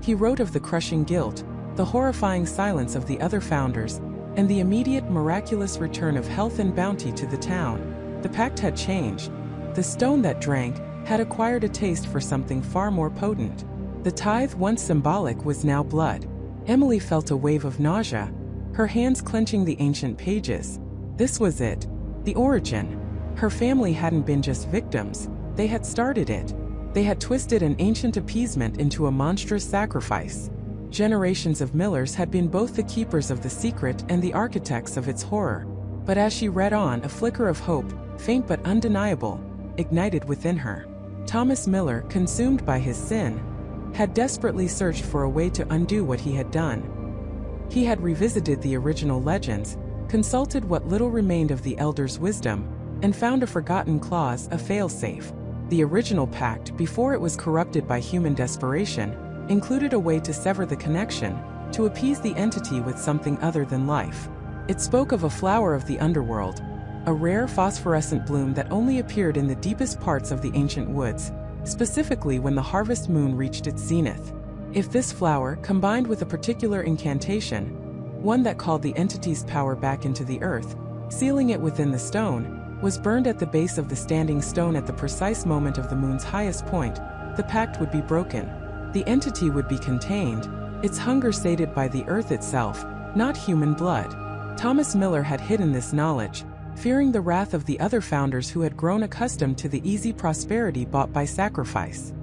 He wrote of the crushing guilt, the horrifying silence of the other founders, and the immediate miraculous return of health and bounty to the town. The pact had changed. The stone that drank had acquired a taste for something far more potent. The tithe, once symbolic, was now blood. Emily felt a wave of nausea, her hands clenching the ancient pages. This was it. The origin. Her family hadn't been just victims, they had started it. They had twisted an ancient appeasement into a monstrous sacrifice. Generations of Millers had been both the keepers of the secret and the architects of its horror. But as she read on, a flicker of hope, faint but undeniable, ignited within her. Thomas Miller, consumed by his sin, had desperately searched for a way to undo what he had done. He had revisited the original legends, consulted what little remained of the elders' wisdom, and found a forgotten clause, a failsafe. The original pact, before it was corrupted by human desperation, included a way to sever the connection, to appease the entity with something other than life. It spoke of a flower of the underworld, a rare phosphorescent bloom that only appeared in the deepest parts of the ancient woods, specifically when the harvest moon reached its zenith. If this flower, combined with a particular incantation, one that called the entity's power back into the earth, sealing it within the stone, was burned at the base of the standing stone at the precise moment of the moon's highest point, the pact would be broken. The entity would be contained, its hunger sated by the earth itself, not human blood. Thomas Miller had hidden this knowledge, fearing the wrath of the other founders who had grown accustomed to the easy prosperity bought by sacrifice.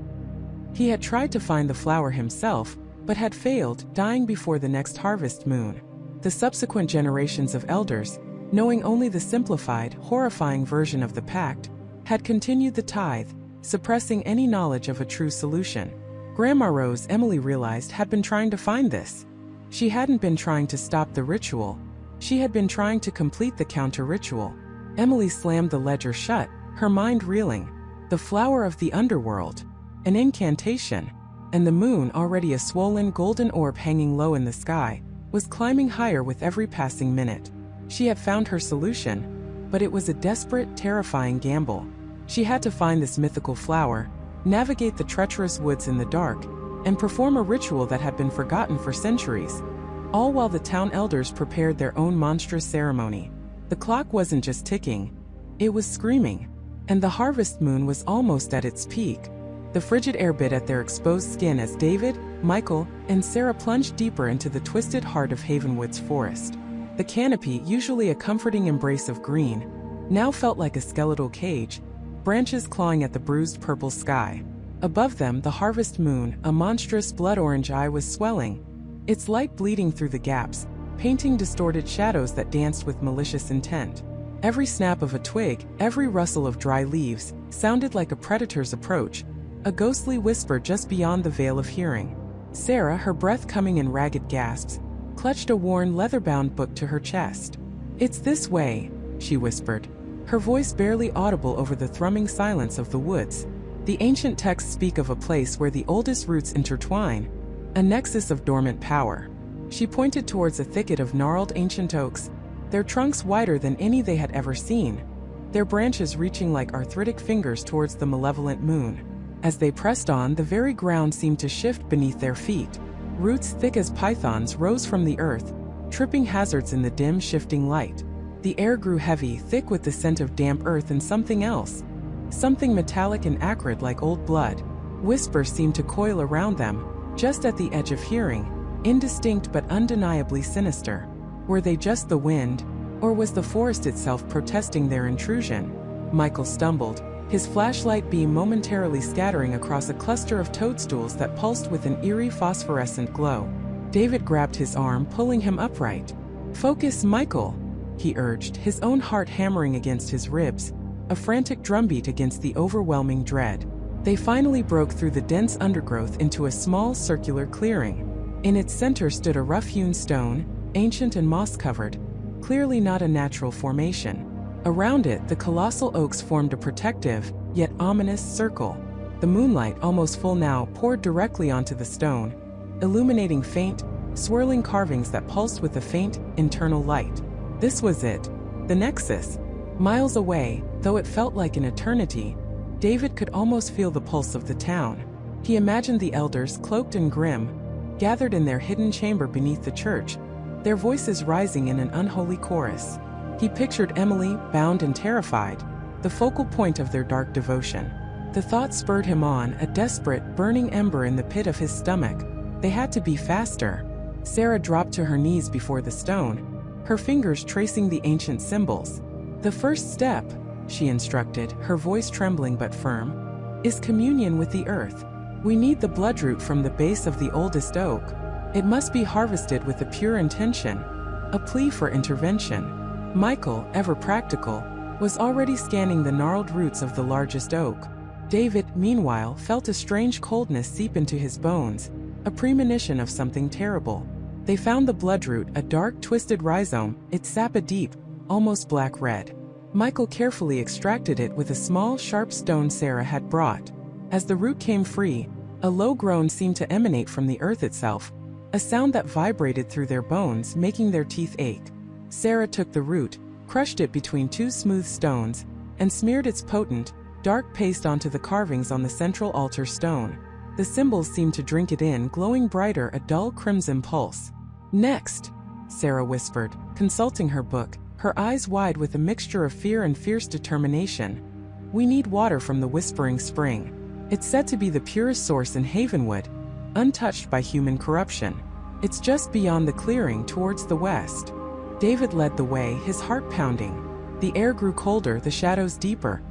He had tried to find the flower himself, but had failed, dying before the next harvest moon. The subsequent generations of elders, knowing only the simplified, horrifying version of the pact, had continued the tithe, suppressing any knowledge of a true solution. Grandma Rose, Emily realized, had been trying to find this. She hadn't been trying to stop the ritual, she had been trying to complete the counter-ritual. Emily slammed the ledger shut, her mind reeling. The flower of the underworld. An incantation. And the moon, already a swollen golden orb hanging low in the sky, was climbing higher with every passing minute. She had found her solution, but it was a desperate, terrifying gamble. She had to find this mythical flower, navigate the treacherous woods in the dark, and perform a ritual that had been forgotten for centuries. All while the town elders prepared their own monstrous ceremony. The clock wasn't just ticking, it was screaming. And the harvest moon was almost at its peak. The frigid air bit at their exposed skin as David, Michael, and Sarah plunged deeper into the twisted heart of Havenwood's forest. The canopy, usually a comforting embrace of green, now felt like a skeletal cage, branches clawing at the bruised purple sky. Above them, the harvest moon, a monstrous blood-orange eye, was swelling, its light bleeding through the gaps, painting distorted shadows that danced with malicious intent. Every snap of a twig, every rustle of dry leaves, sounded like a predator's approach, a ghostly whisper just beyond the veil of hearing. Sarah, her breath coming in ragged gasps, clutched a worn leather-bound book to her chest. "It's this way," she whispered, her voice barely audible over the thrumming silence of the woods. The ancient texts speak of a place where the oldest roots intertwine, a nexus of dormant power. She pointed towards a thicket of gnarled ancient oaks, their trunks wider than any they had ever seen, their branches reaching like arthritic fingers towards the malevolent moon. As they pressed on, the very ground seemed to shift beneath their feet. Roots thick as pythons rose from the earth, tripping hazards in the dim, shifting light. The air grew heavy, thick with the scent of damp earth and something else. Something metallic and acrid like old blood. Whispers seemed to coil around them, just at the edge of hearing, indistinct but undeniably sinister. Were they just the wind, or was the forest itself protesting their intrusion? Michael stumbled, his flashlight beam momentarily scattering across a cluster of toadstools that pulsed with an eerie phosphorescent glow. David grabbed his arm, pulling him upright. "Focus, Michael," he urged, his own heart hammering against his ribs, a frantic drumbeat against the overwhelming dread. They finally broke through the dense undergrowth into a small circular clearing. In its center stood a rough-hewn stone, ancient and moss-covered, clearly not a natural formation. Around it, the colossal oaks formed a protective, yet ominous circle. The moonlight, almost full now, poured directly onto the stone, illuminating faint, swirling carvings that pulsed with a faint, internal light. This was it, the nexus. Miles away, though it felt like an eternity, David could almost feel the pulse of the town. He imagined the elders, cloaked and grim, gathered in their hidden chamber beneath the church, their voices rising in an unholy chorus. He pictured Emily, bound and terrified, the focal point of their dark devotion. The thought spurred him on, a desperate, burning ember in the pit of his stomach. They had to be faster. Sarah dropped to her knees before the stone, her fingers tracing the ancient symbols. "The first step," she instructed, her voice trembling but firm, "is communion with the earth. We need the bloodroot from the base of the oldest oak. It must be harvested with a pure intention, a plea for intervention." Michael, ever practical, was already scanning the gnarled roots of the largest oak. David, meanwhile, felt a strange coldness seep into his bones, a premonition of something terrible. They found the bloodroot, a dark, twisted rhizome, its sap a deep, almost black red. Michael carefully extracted it with a small, sharp stone Sarah had brought. As the root came free, a low groan seemed to emanate from the earth itself, a sound that vibrated through their bones, making their teeth ache. Sarah took the root, crushed it between two smooth stones, and smeared its potent, dark paste onto the carvings on the central altar stone. The symbols seemed to drink it in, glowing brighter, a dull crimson pulse. "Next," Sarah whispered, consulting her book, her eyes wide with a mixture of fear and fierce determination. "We need water from the Whispering Spring. It's said to be the purest source in Havenwood, untouched by human corruption. It's just beyond the clearing towards the west." David led the way, his heart pounding. The air grew colder, the shadows deeper,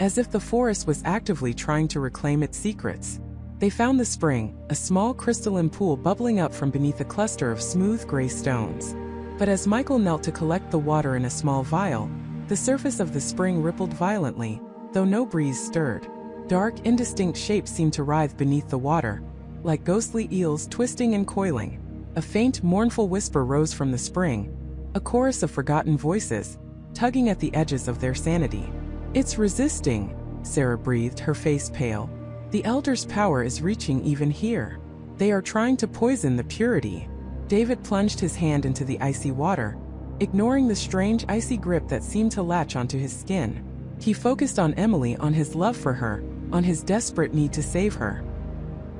as if the forest was actively trying to reclaim its secrets. They found the spring, a small crystalline pool bubbling up from beneath a cluster of smooth gray stones. But as Michael knelt to collect the water in a small vial, the surface of the spring rippled violently, though no breeze stirred. Dark, indistinct shapes seemed to writhe beneath the water, like ghostly eels twisting and coiling. A faint, mournful whisper rose from the spring, a chorus of forgotten voices, tugging at the edges of their sanity. "It's resisting," Sarah breathed, her face pale. "The Elder's power is reaching even here. They are trying to poison the purity." David plunged his hand into the icy water, ignoring the strange icy grip that seemed to latch onto his skin. He focused on Emily, on his love for her, on his desperate need to save her.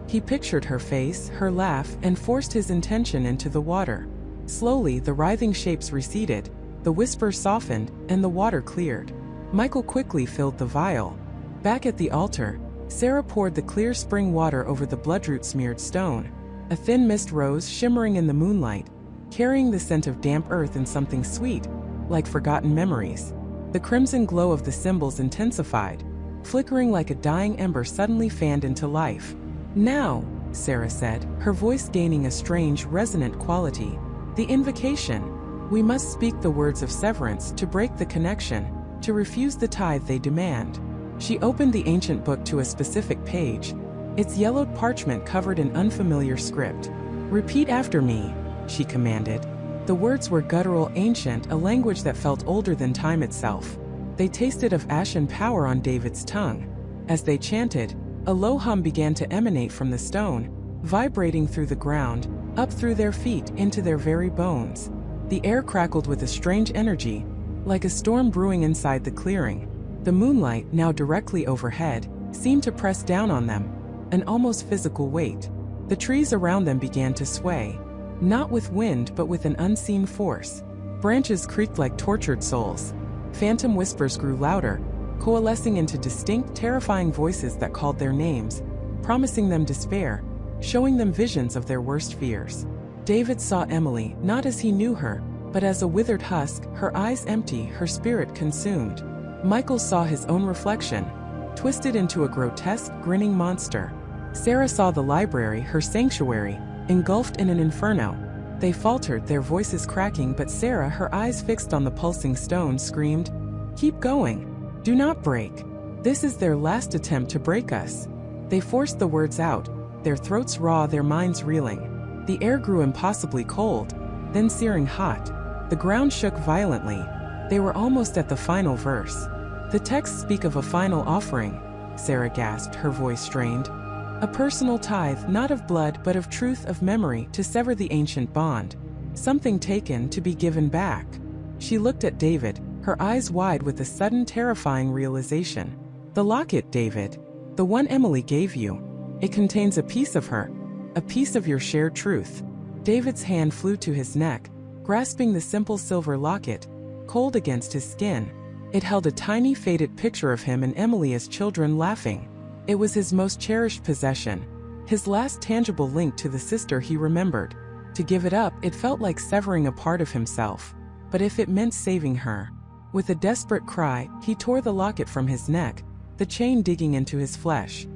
He pictured her face, her laugh, and forced his intention into the water. Slowly, the writhing shapes receded, the whispers softened, and the water cleared. Michael quickly filled the vial. Back at the altar, Sarah poured the clear spring water over the bloodroot-smeared stone. A thin mist rose, shimmering in the moonlight, carrying the scent of damp earth and something sweet, like forgotten memories. The crimson glow of the symbols intensified, flickering like a dying ember suddenly fanned into life. "Now," Sarah said, her voice gaining a strange, resonant quality. "The invocation. We must speak the words of severance, to break the connection, to refuse the tithe they demand." She opened the ancient book to a specific page, its yellowed parchment covered in unfamiliar script. "Repeat after me," she commanded. The words were guttural, ancient, a language that felt older than time itself. They tasted of ash and power on David's tongue. As they chanted, a low hum began to emanate from the stone, vibrating through the ground, up through their feet, into their very bones. The air crackled with a strange energy, like a storm brewing inside the clearing. The moonlight, now directly overhead, seemed to press down on them, an almost physical weight. The trees around them began to sway, not with wind but with an unseen force. Branches creaked like tortured souls. Phantom whispers grew louder, coalescing into distinct, terrifying voices that called their names, promising them despair, showing them visions of their worst fears. David saw Emily, not as he knew her, but as a withered husk, her eyes empty, her spirit consumed. Michael saw his own reflection, twisted into a grotesque, grinning monster. Sarah saw the library, her sanctuary, engulfed in an inferno. They faltered, their voices cracking, but Sarah, her eyes fixed on the pulsing stone, screamed, "Keep going. Do not break. This is their last attempt to break us." They forced the words out, their throats raw, their minds reeling. The air grew impossibly cold, then searing hot. The ground shook violently. They were almost at the final verse. "The texts speak of a final offering," Sarah gasped, her voice strained. "A personal tithe, not of blood but of truth, of memory, to sever the ancient bond. Something taken, to be given back." She looked at David, her eyes wide with a sudden terrifying realization. "The locket, David. The one Emily gave you. It contains a piece of her, a piece of your shared truth." David's hand flew to his neck, grasping the simple silver locket, cold against his skin. It held a tiny faded picture of him and Emily as children, laughing. It was his most cherished possession, his last tangible link to the sister he remembered. To give it up, it felt like severing a part of himself. But if it meant saving her. With a desperate cry, he tore the locket from his neck, the chain digging into his flesh.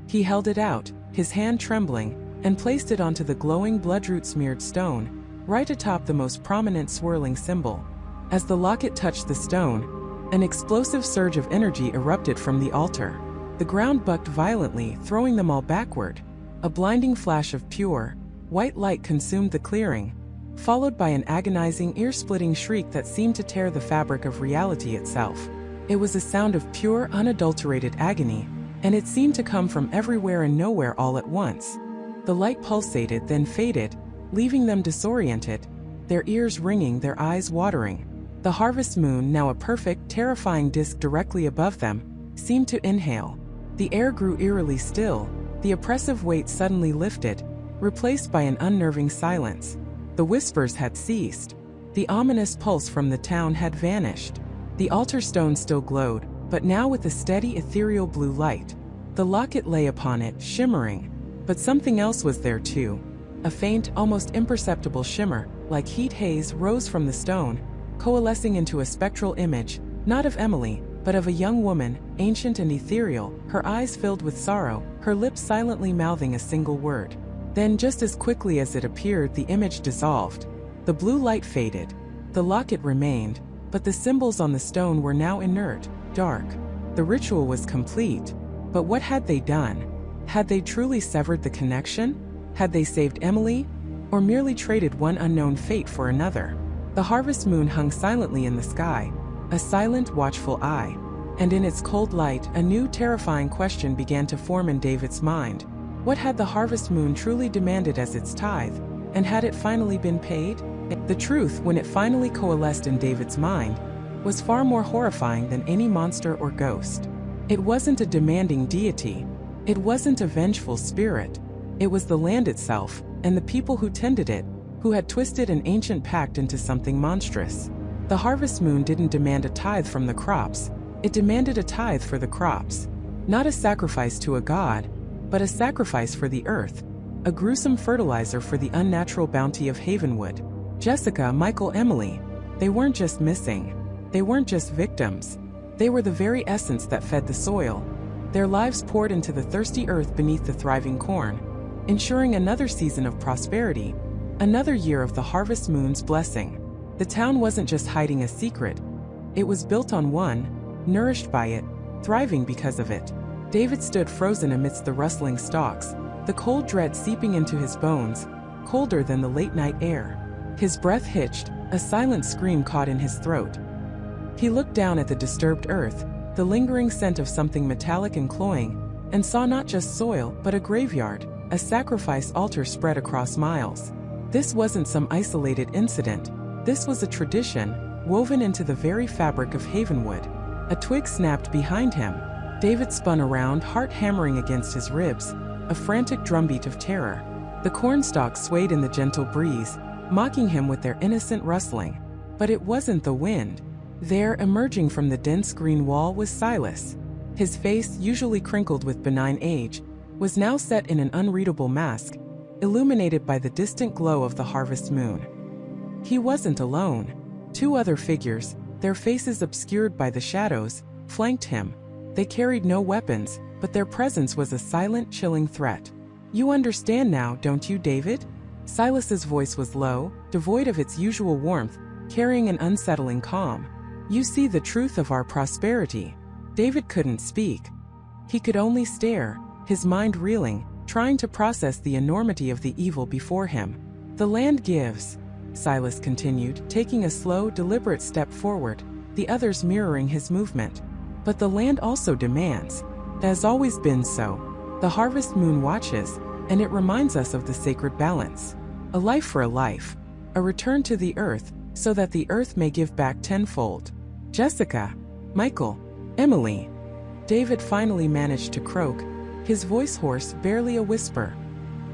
He held it out, his hand trembling, and placed it onto the glowing bloodroot-smeared stone, right atop the most prominent swirling symbol. As the locket touched the stone, an explosive surge of energy erupted from the altar. The ground bucked violently, throwing them all backward. A blinding flash of pure, white light consumed the clearing, followed by an agonizing, ear-splitting shriek that seemed to tear the fabric of reality itself. It was a sound of pure, unadulterated agony, and it seemed to come from everywhere and nowhere all at once. The light pulsated, then faded, leaving them disoriented, their ears ringing, their eyes watering. The harvest moon, now a perfect, terrifying disk directly above them, seemed to inhale. The air grew eerily still, the oppressive weight suddenly lifted, replaced by an unnerving silence. The whispers had ceased. The ominous pulse from the town had vanished. The altar stone still glowed, but now with a steady ethereal blue light. The locket lay upon it, shimmering. But something else was there too. A faint, almost imperceptible shimmer, like heat haze, rose from the stone, coalescing into a spectral image, not of Emily, but of a young woman, ancient and ethereal, her eyes filled with sorrow, her lips silently mouthing a single word. Then, just as quickly as it appeared, the image dissolved. The blue light faded. The locket remained, but the symbols on the stone were now inert, dark. The ritual was complete. But what had they done? Had they truly severed the connection? Had they saved Emily? Or merely traded one unknown fate for another? The harvest moon hung silently in the sky, a silent, watchful eye. And in its cold light, a new, terrifying question began to form in David's mind. What had the harvest moon truly demanded as its tithe? And had it finally been paid? The truth, when it finally coalesced in David's mind, was far more horrifying than any monster or ghost. It wasn't a demanding deity. It wasn't a vengeful spirit. It was the land itself, and the people who tended it, who had twisted an ancient pact into something monstrous. The harvest moon didn't demand a tithe from the crops. It demanded a tithe for the crops. Not a sacrifice to a god, but a sacrifice for the earth, a gruesome fertilizer for the unnatural bounty of Havenwood. Jessica, Michael, Emily, they weren't just missing. They weren't just victims. They were the very essence that fed the soil. Their lives poured into the thirsty earth beneath the thriving corn, ensuring another season of prosperity, another year of the harvest moon's blessing. The town wasn't just hiding a secret. It was built on one, nourished by it, thriving because of it. David stood frozen amidst the rustling stalks, the cold dread seeping into his bones, colder than the late-night air. His breath hitched, a silent scream caught in his throat. He looked down at the disturbed earth, the lingering scent of something metallic and cloying, and saw not just soil, but a graveyard, a sacrifice altar spread across miles. This wasn't some isolated incident. This was a tradition, woven into the very fabric of Havenwood. A twig snapped behind him. David spun around, heart hammering against his ribs, a frantic drumbeat of terror. The cornstalks swayed in the gentle breeze, mocking him with their innocent rustling. But it wasn't the wind. There, emerging from the dense green wall, was Silas. His face, usually crinkled with benign age, was now set in an unreadable mask, illuminated by the distant glow of the harvest moon. He wasn't alone. Two other figures, their faces obscured by the shadows, flanked him. They carried no weapons, but their presence was a silent, chilling threat. "You understand now, don't you, David?" Silas's voice was low, devoid of its usual warmth, carrying an unsettling calm. "You see the truth of our prosperity." David couldn't speak. He could only stare, his mind reeling, trying to process the enormity of the evil before him. "The land gives," Silas continued, taking a slow, deliberate step forward, the others mirroring his movement. "But the land also demands. It has always been so. The harvest moon watches, and it reminds us of the sacred balance. A life for a life. A return to the earth, so that the earth may give back tenfold." "Jessica, Michael, Emily," David finally managed to croak, his voice hoarse, barely a whisper.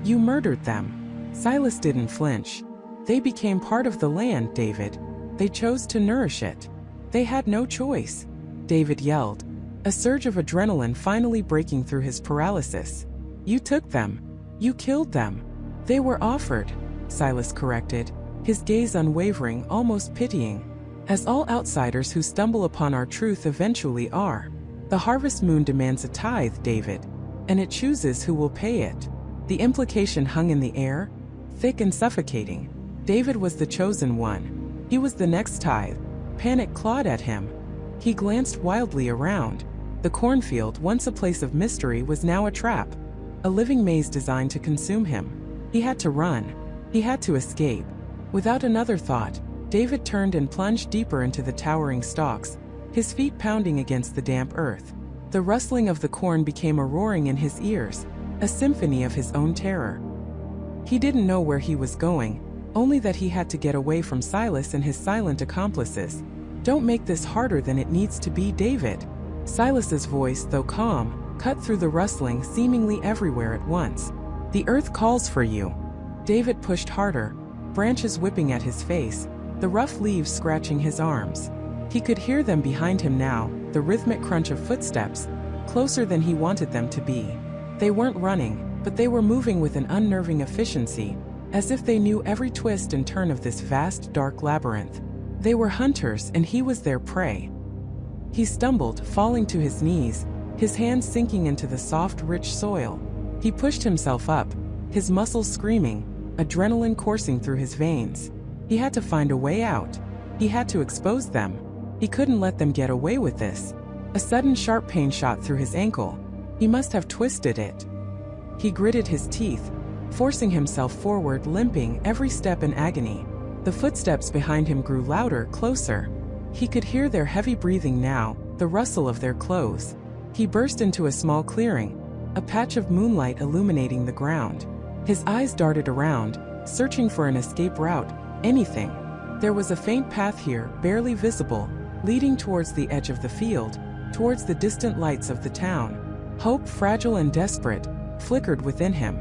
"You murdered them." Silas didn't flinch. "They became part of the land, David. They chose to nourish it. They had no choice," David yelled, a surge of adrenaline finally breaking through his paralysis. "You took them. You killed them." "They were offered," Silas corrected, his gaze unwavering, almost pitying. "As all outsiders who stumble upon our truth eventually are. The harvest moon demands a tithe, David, and it chooses who will pay it." The implication hung in the air, thick and suffocating. David was the chosen one. He was the next tithe. Panic clawed at him. He glanced wildly around. The cornfield, once a place of mystery, was now a trap, a living maze designed to consume him. He had to run. He had to escape. Without another thought, David turned and plunged deeper into the towering stalks, his feet pounding against the damp earth. The rustling of the corn became a roaring in his ears, a symphony of his own terror. He didn't know where he was going, only that he had to get away from Silas and his silent accomplices. "Don't make this harder than it needs to be, David." Silas's voice, though calm, cut through the rustling seemingly everywhere at once. "The earth calls for you." David pushed harder, branches whipping at his face, the rough leaves scratching his arms. He could hear them behind him now, the rhythmic crunch of footsteps, closer than he wanted them to be. They weren't running, but they were moving with an unnerving efficiency, as if they knew every twist and turn of this vast, dark labyrinth. They were hunters, and he was their prey. He stumbled, falling to his knees, his hands sinking into the soft, rich soil. He pushed himself up, his muscles screaming, adrenaline coursing through his veins. He had to find a way out. He had to expose them. He couldn't let them get away with this. A sudden sharp pain shot through his ankle. He must have twisted it. He gritted his teeth, forcing himself forward, limping, every step in agony. The footsteps behind him grew louder, closer. He could hear their heavy breathing now, the rustle of their clothes. He burst into a small clearing, a patch of moonlight illuminating the ground. His eyes darted around, searching for an escape route, anything. There was a faint path here, barely visible, leading towards the edge of the field, towards the distant lights of the town. Hope, fragile and desperate, flickered within him.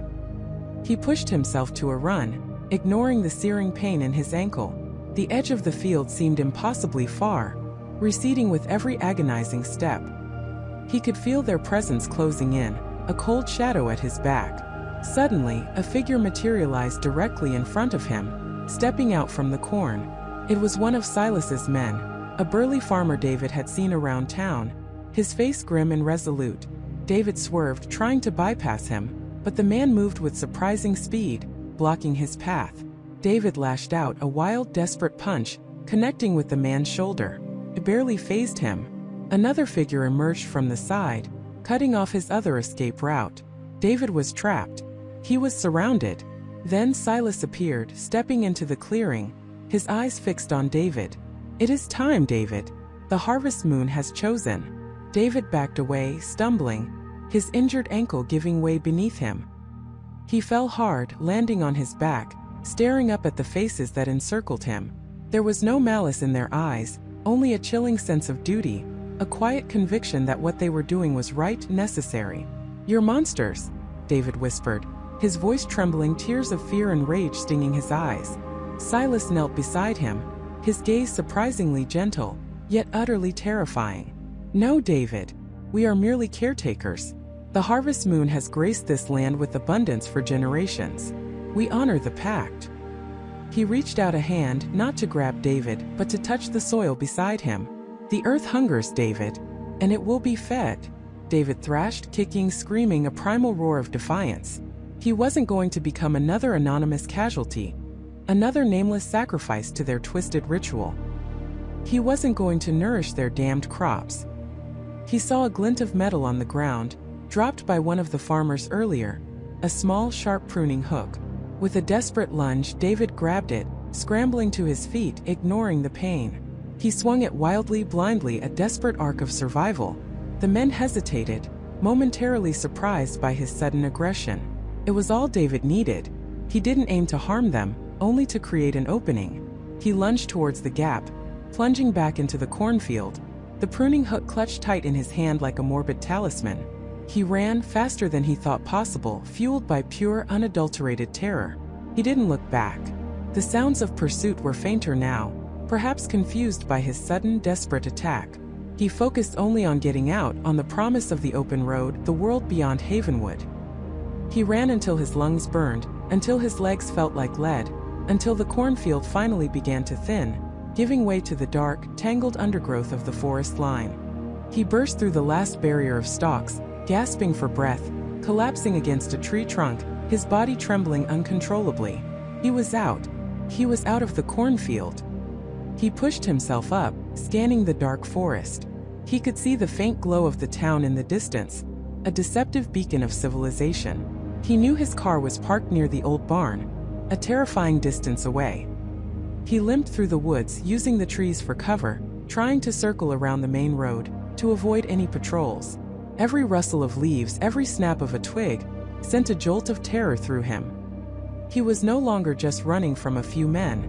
He pushed himself to a run, ignoring the searing pain in his ankle. The edge of the field seemed impossibly far, receding with every agonizing step. He could feel their presence closing in, a cold shadow at his back. Suddenly, a figure materialized directly in front of him, stepping out from the corn. It was one of Silas's men, a burly farmer David had seen around town, his face grim and resolute. David swerved, trying to bypass him, but the man moved with surprising speed, blocking his path. David lashed out a wild, desperate punch, connecting with the man's shoulder. It barely fazed him. Another figure emerged from the side, cutting off his other escape route. David was trapped. He was surrounded. Then Silas appeared, stepping into the clearing, his eyes fixed on David. "It is time, David. The harvest moon has chosen." David backed away, stumbling, his injured ankle giving way beneath him. He fell hard, landing on his back, staring up at the faces that encircled him. There was no malice in their eyes, only a chilling sense of duty, a quiet conviction that what they were doing was right, necessary. "You're monsters," David whispered, his voice trembling, tears of fear and rage stinging his eyes. Silas knelt beside him, his gaze surprisingly gentle, yet utterly terrifying. "No, David. We are merely caretakers. The harvest moon has graced this land with abundance for generations. We honor the pact." He reached out a hand, not to grab David, but to touch the soil beside him. "The earth hungers, David, and it will be fed." David thrashed, kicking, screaming, a primal roar of defiance. He wasn't going to become another anonymous casualty, another nameless sacrifice to their twisted ritual. He wasn't going to nourish their damned crops. He saw a glint of metal on the ground, dropped by one of the farmers earlier, a small, sharp pruning hook. With a desperate lunge, David grabbed it, scrambling to his feet, ignoring the pain. He swung it wildly, blindly, a desperate arc of survival. The men hesitated, momentarily surprised by his sudden aggression. It was all David needed. He didn't aim to harm them, only to create an opening. He lunged towards the gap, plunging back into the cornfield, the pruning hook clutched tight in his hand like a morbid talisman. He ran faster than he thought possible, fueled by pure, unadulterated terror. He didn't look back. The sounds of pursuit were fainter now, perhaps confused by his sudden, desperate attack. He focused only on getting out, on the promise of the open road, the world beyond Havenwood. He ran until his lungs burned, until his legs felt like lead, until the cornfield finally began to thin, giving way to the dark, tangled undergrowth of the forest line. He burst through the last barrier of stalks, gasping for breath, collapsing against a tree trunk, his body trembling uncontrollably. He was out. He was out of the cornfield. He pushed himself up, scanning the dark forest. He could see the faint glow of the town in the distance, a deceptive beacon of civilization. He knew his car was parked near the old barn, a terrifying distance away. He limped through the woods, using the trees for cover, trying to circle around the main road, to avoid any patrols. Every rustle of leaves, every snap of a twig, sent a jolt of terror through him. He was no longer just running from a few men.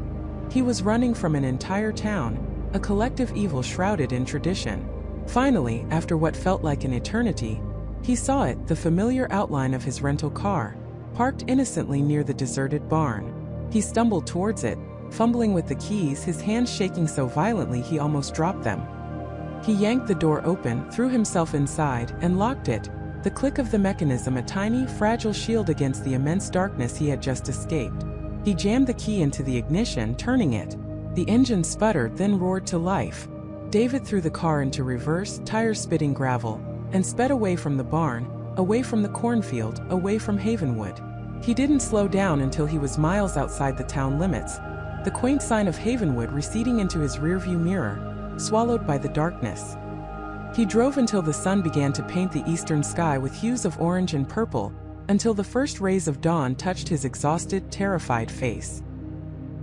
He was running from an entire town, a collective evil shrouded in tradition. Finally, after what felt like an eternity, he saw it, the familiar outline of his rental car, parked innocently near the deserted barn. He stumbled towards it, fumbling with the keys, his hands shaking so violently he almost dropped them. He yanked the door open, threw himself inside, and locked it, the click of the mechanism a tiny, fragile shield against the immense darkness he had just escaped. He jammed the key into the ignition, turning it. The engine sputtered, then roared to life. David threw the car into reverse, tires spitting gravel, and sped away from the barn, away from the cornfield, away from Havenwood. He didn't slow down until he was miles outside the town limits, the quaint sign of Havenwood receding into his rearview mirror, swallowed by the darkness. He drove until the sun began to paint the eastern sky with hues of orange and purple, until the first rays of dawn touched his exhausted, terrified face.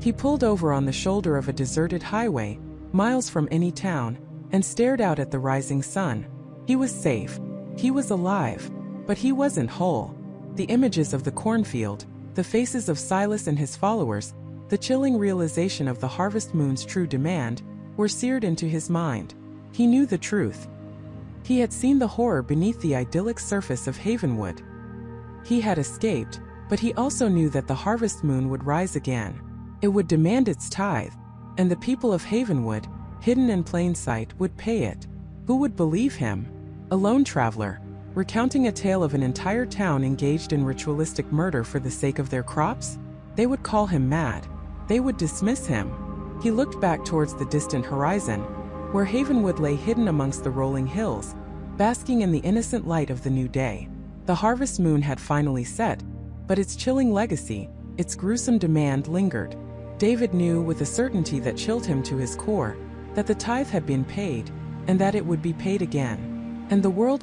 He pulled over on the shoulder of a deserted highway, miles from any town, and stared out at the rising sun. He was safe. He was alive. But he wasn't whole. The images of the cornfield, the faces of Silas and his followers, the chilling realization of the harvest moon's true demand, were seared into his mind. He knew the truth. He had seen the horror beneath the idyllic surface of Havenwood. He had escaped, but he also knew that the harvest moon would rise again. It would demand its tithe, and the people of Havenwood, hidden in plain sight, would pay it. Who would believe him? A lone traveler, recounting a tale of an entire town engaged in ritualistic murder for the sake of their crops? They would call him mad. They would dismiss him. He looked back towards the distant horizon, where Havenwood lay hidden amongst the rolling hills, basking in the innocent light of the new day. The harvest moon had finally set, but its chilling legacy, its gruesome demand lingered. David knew with a certainty that chilled him to his core, that the tithe had been paid, and that it would be paid again. And the world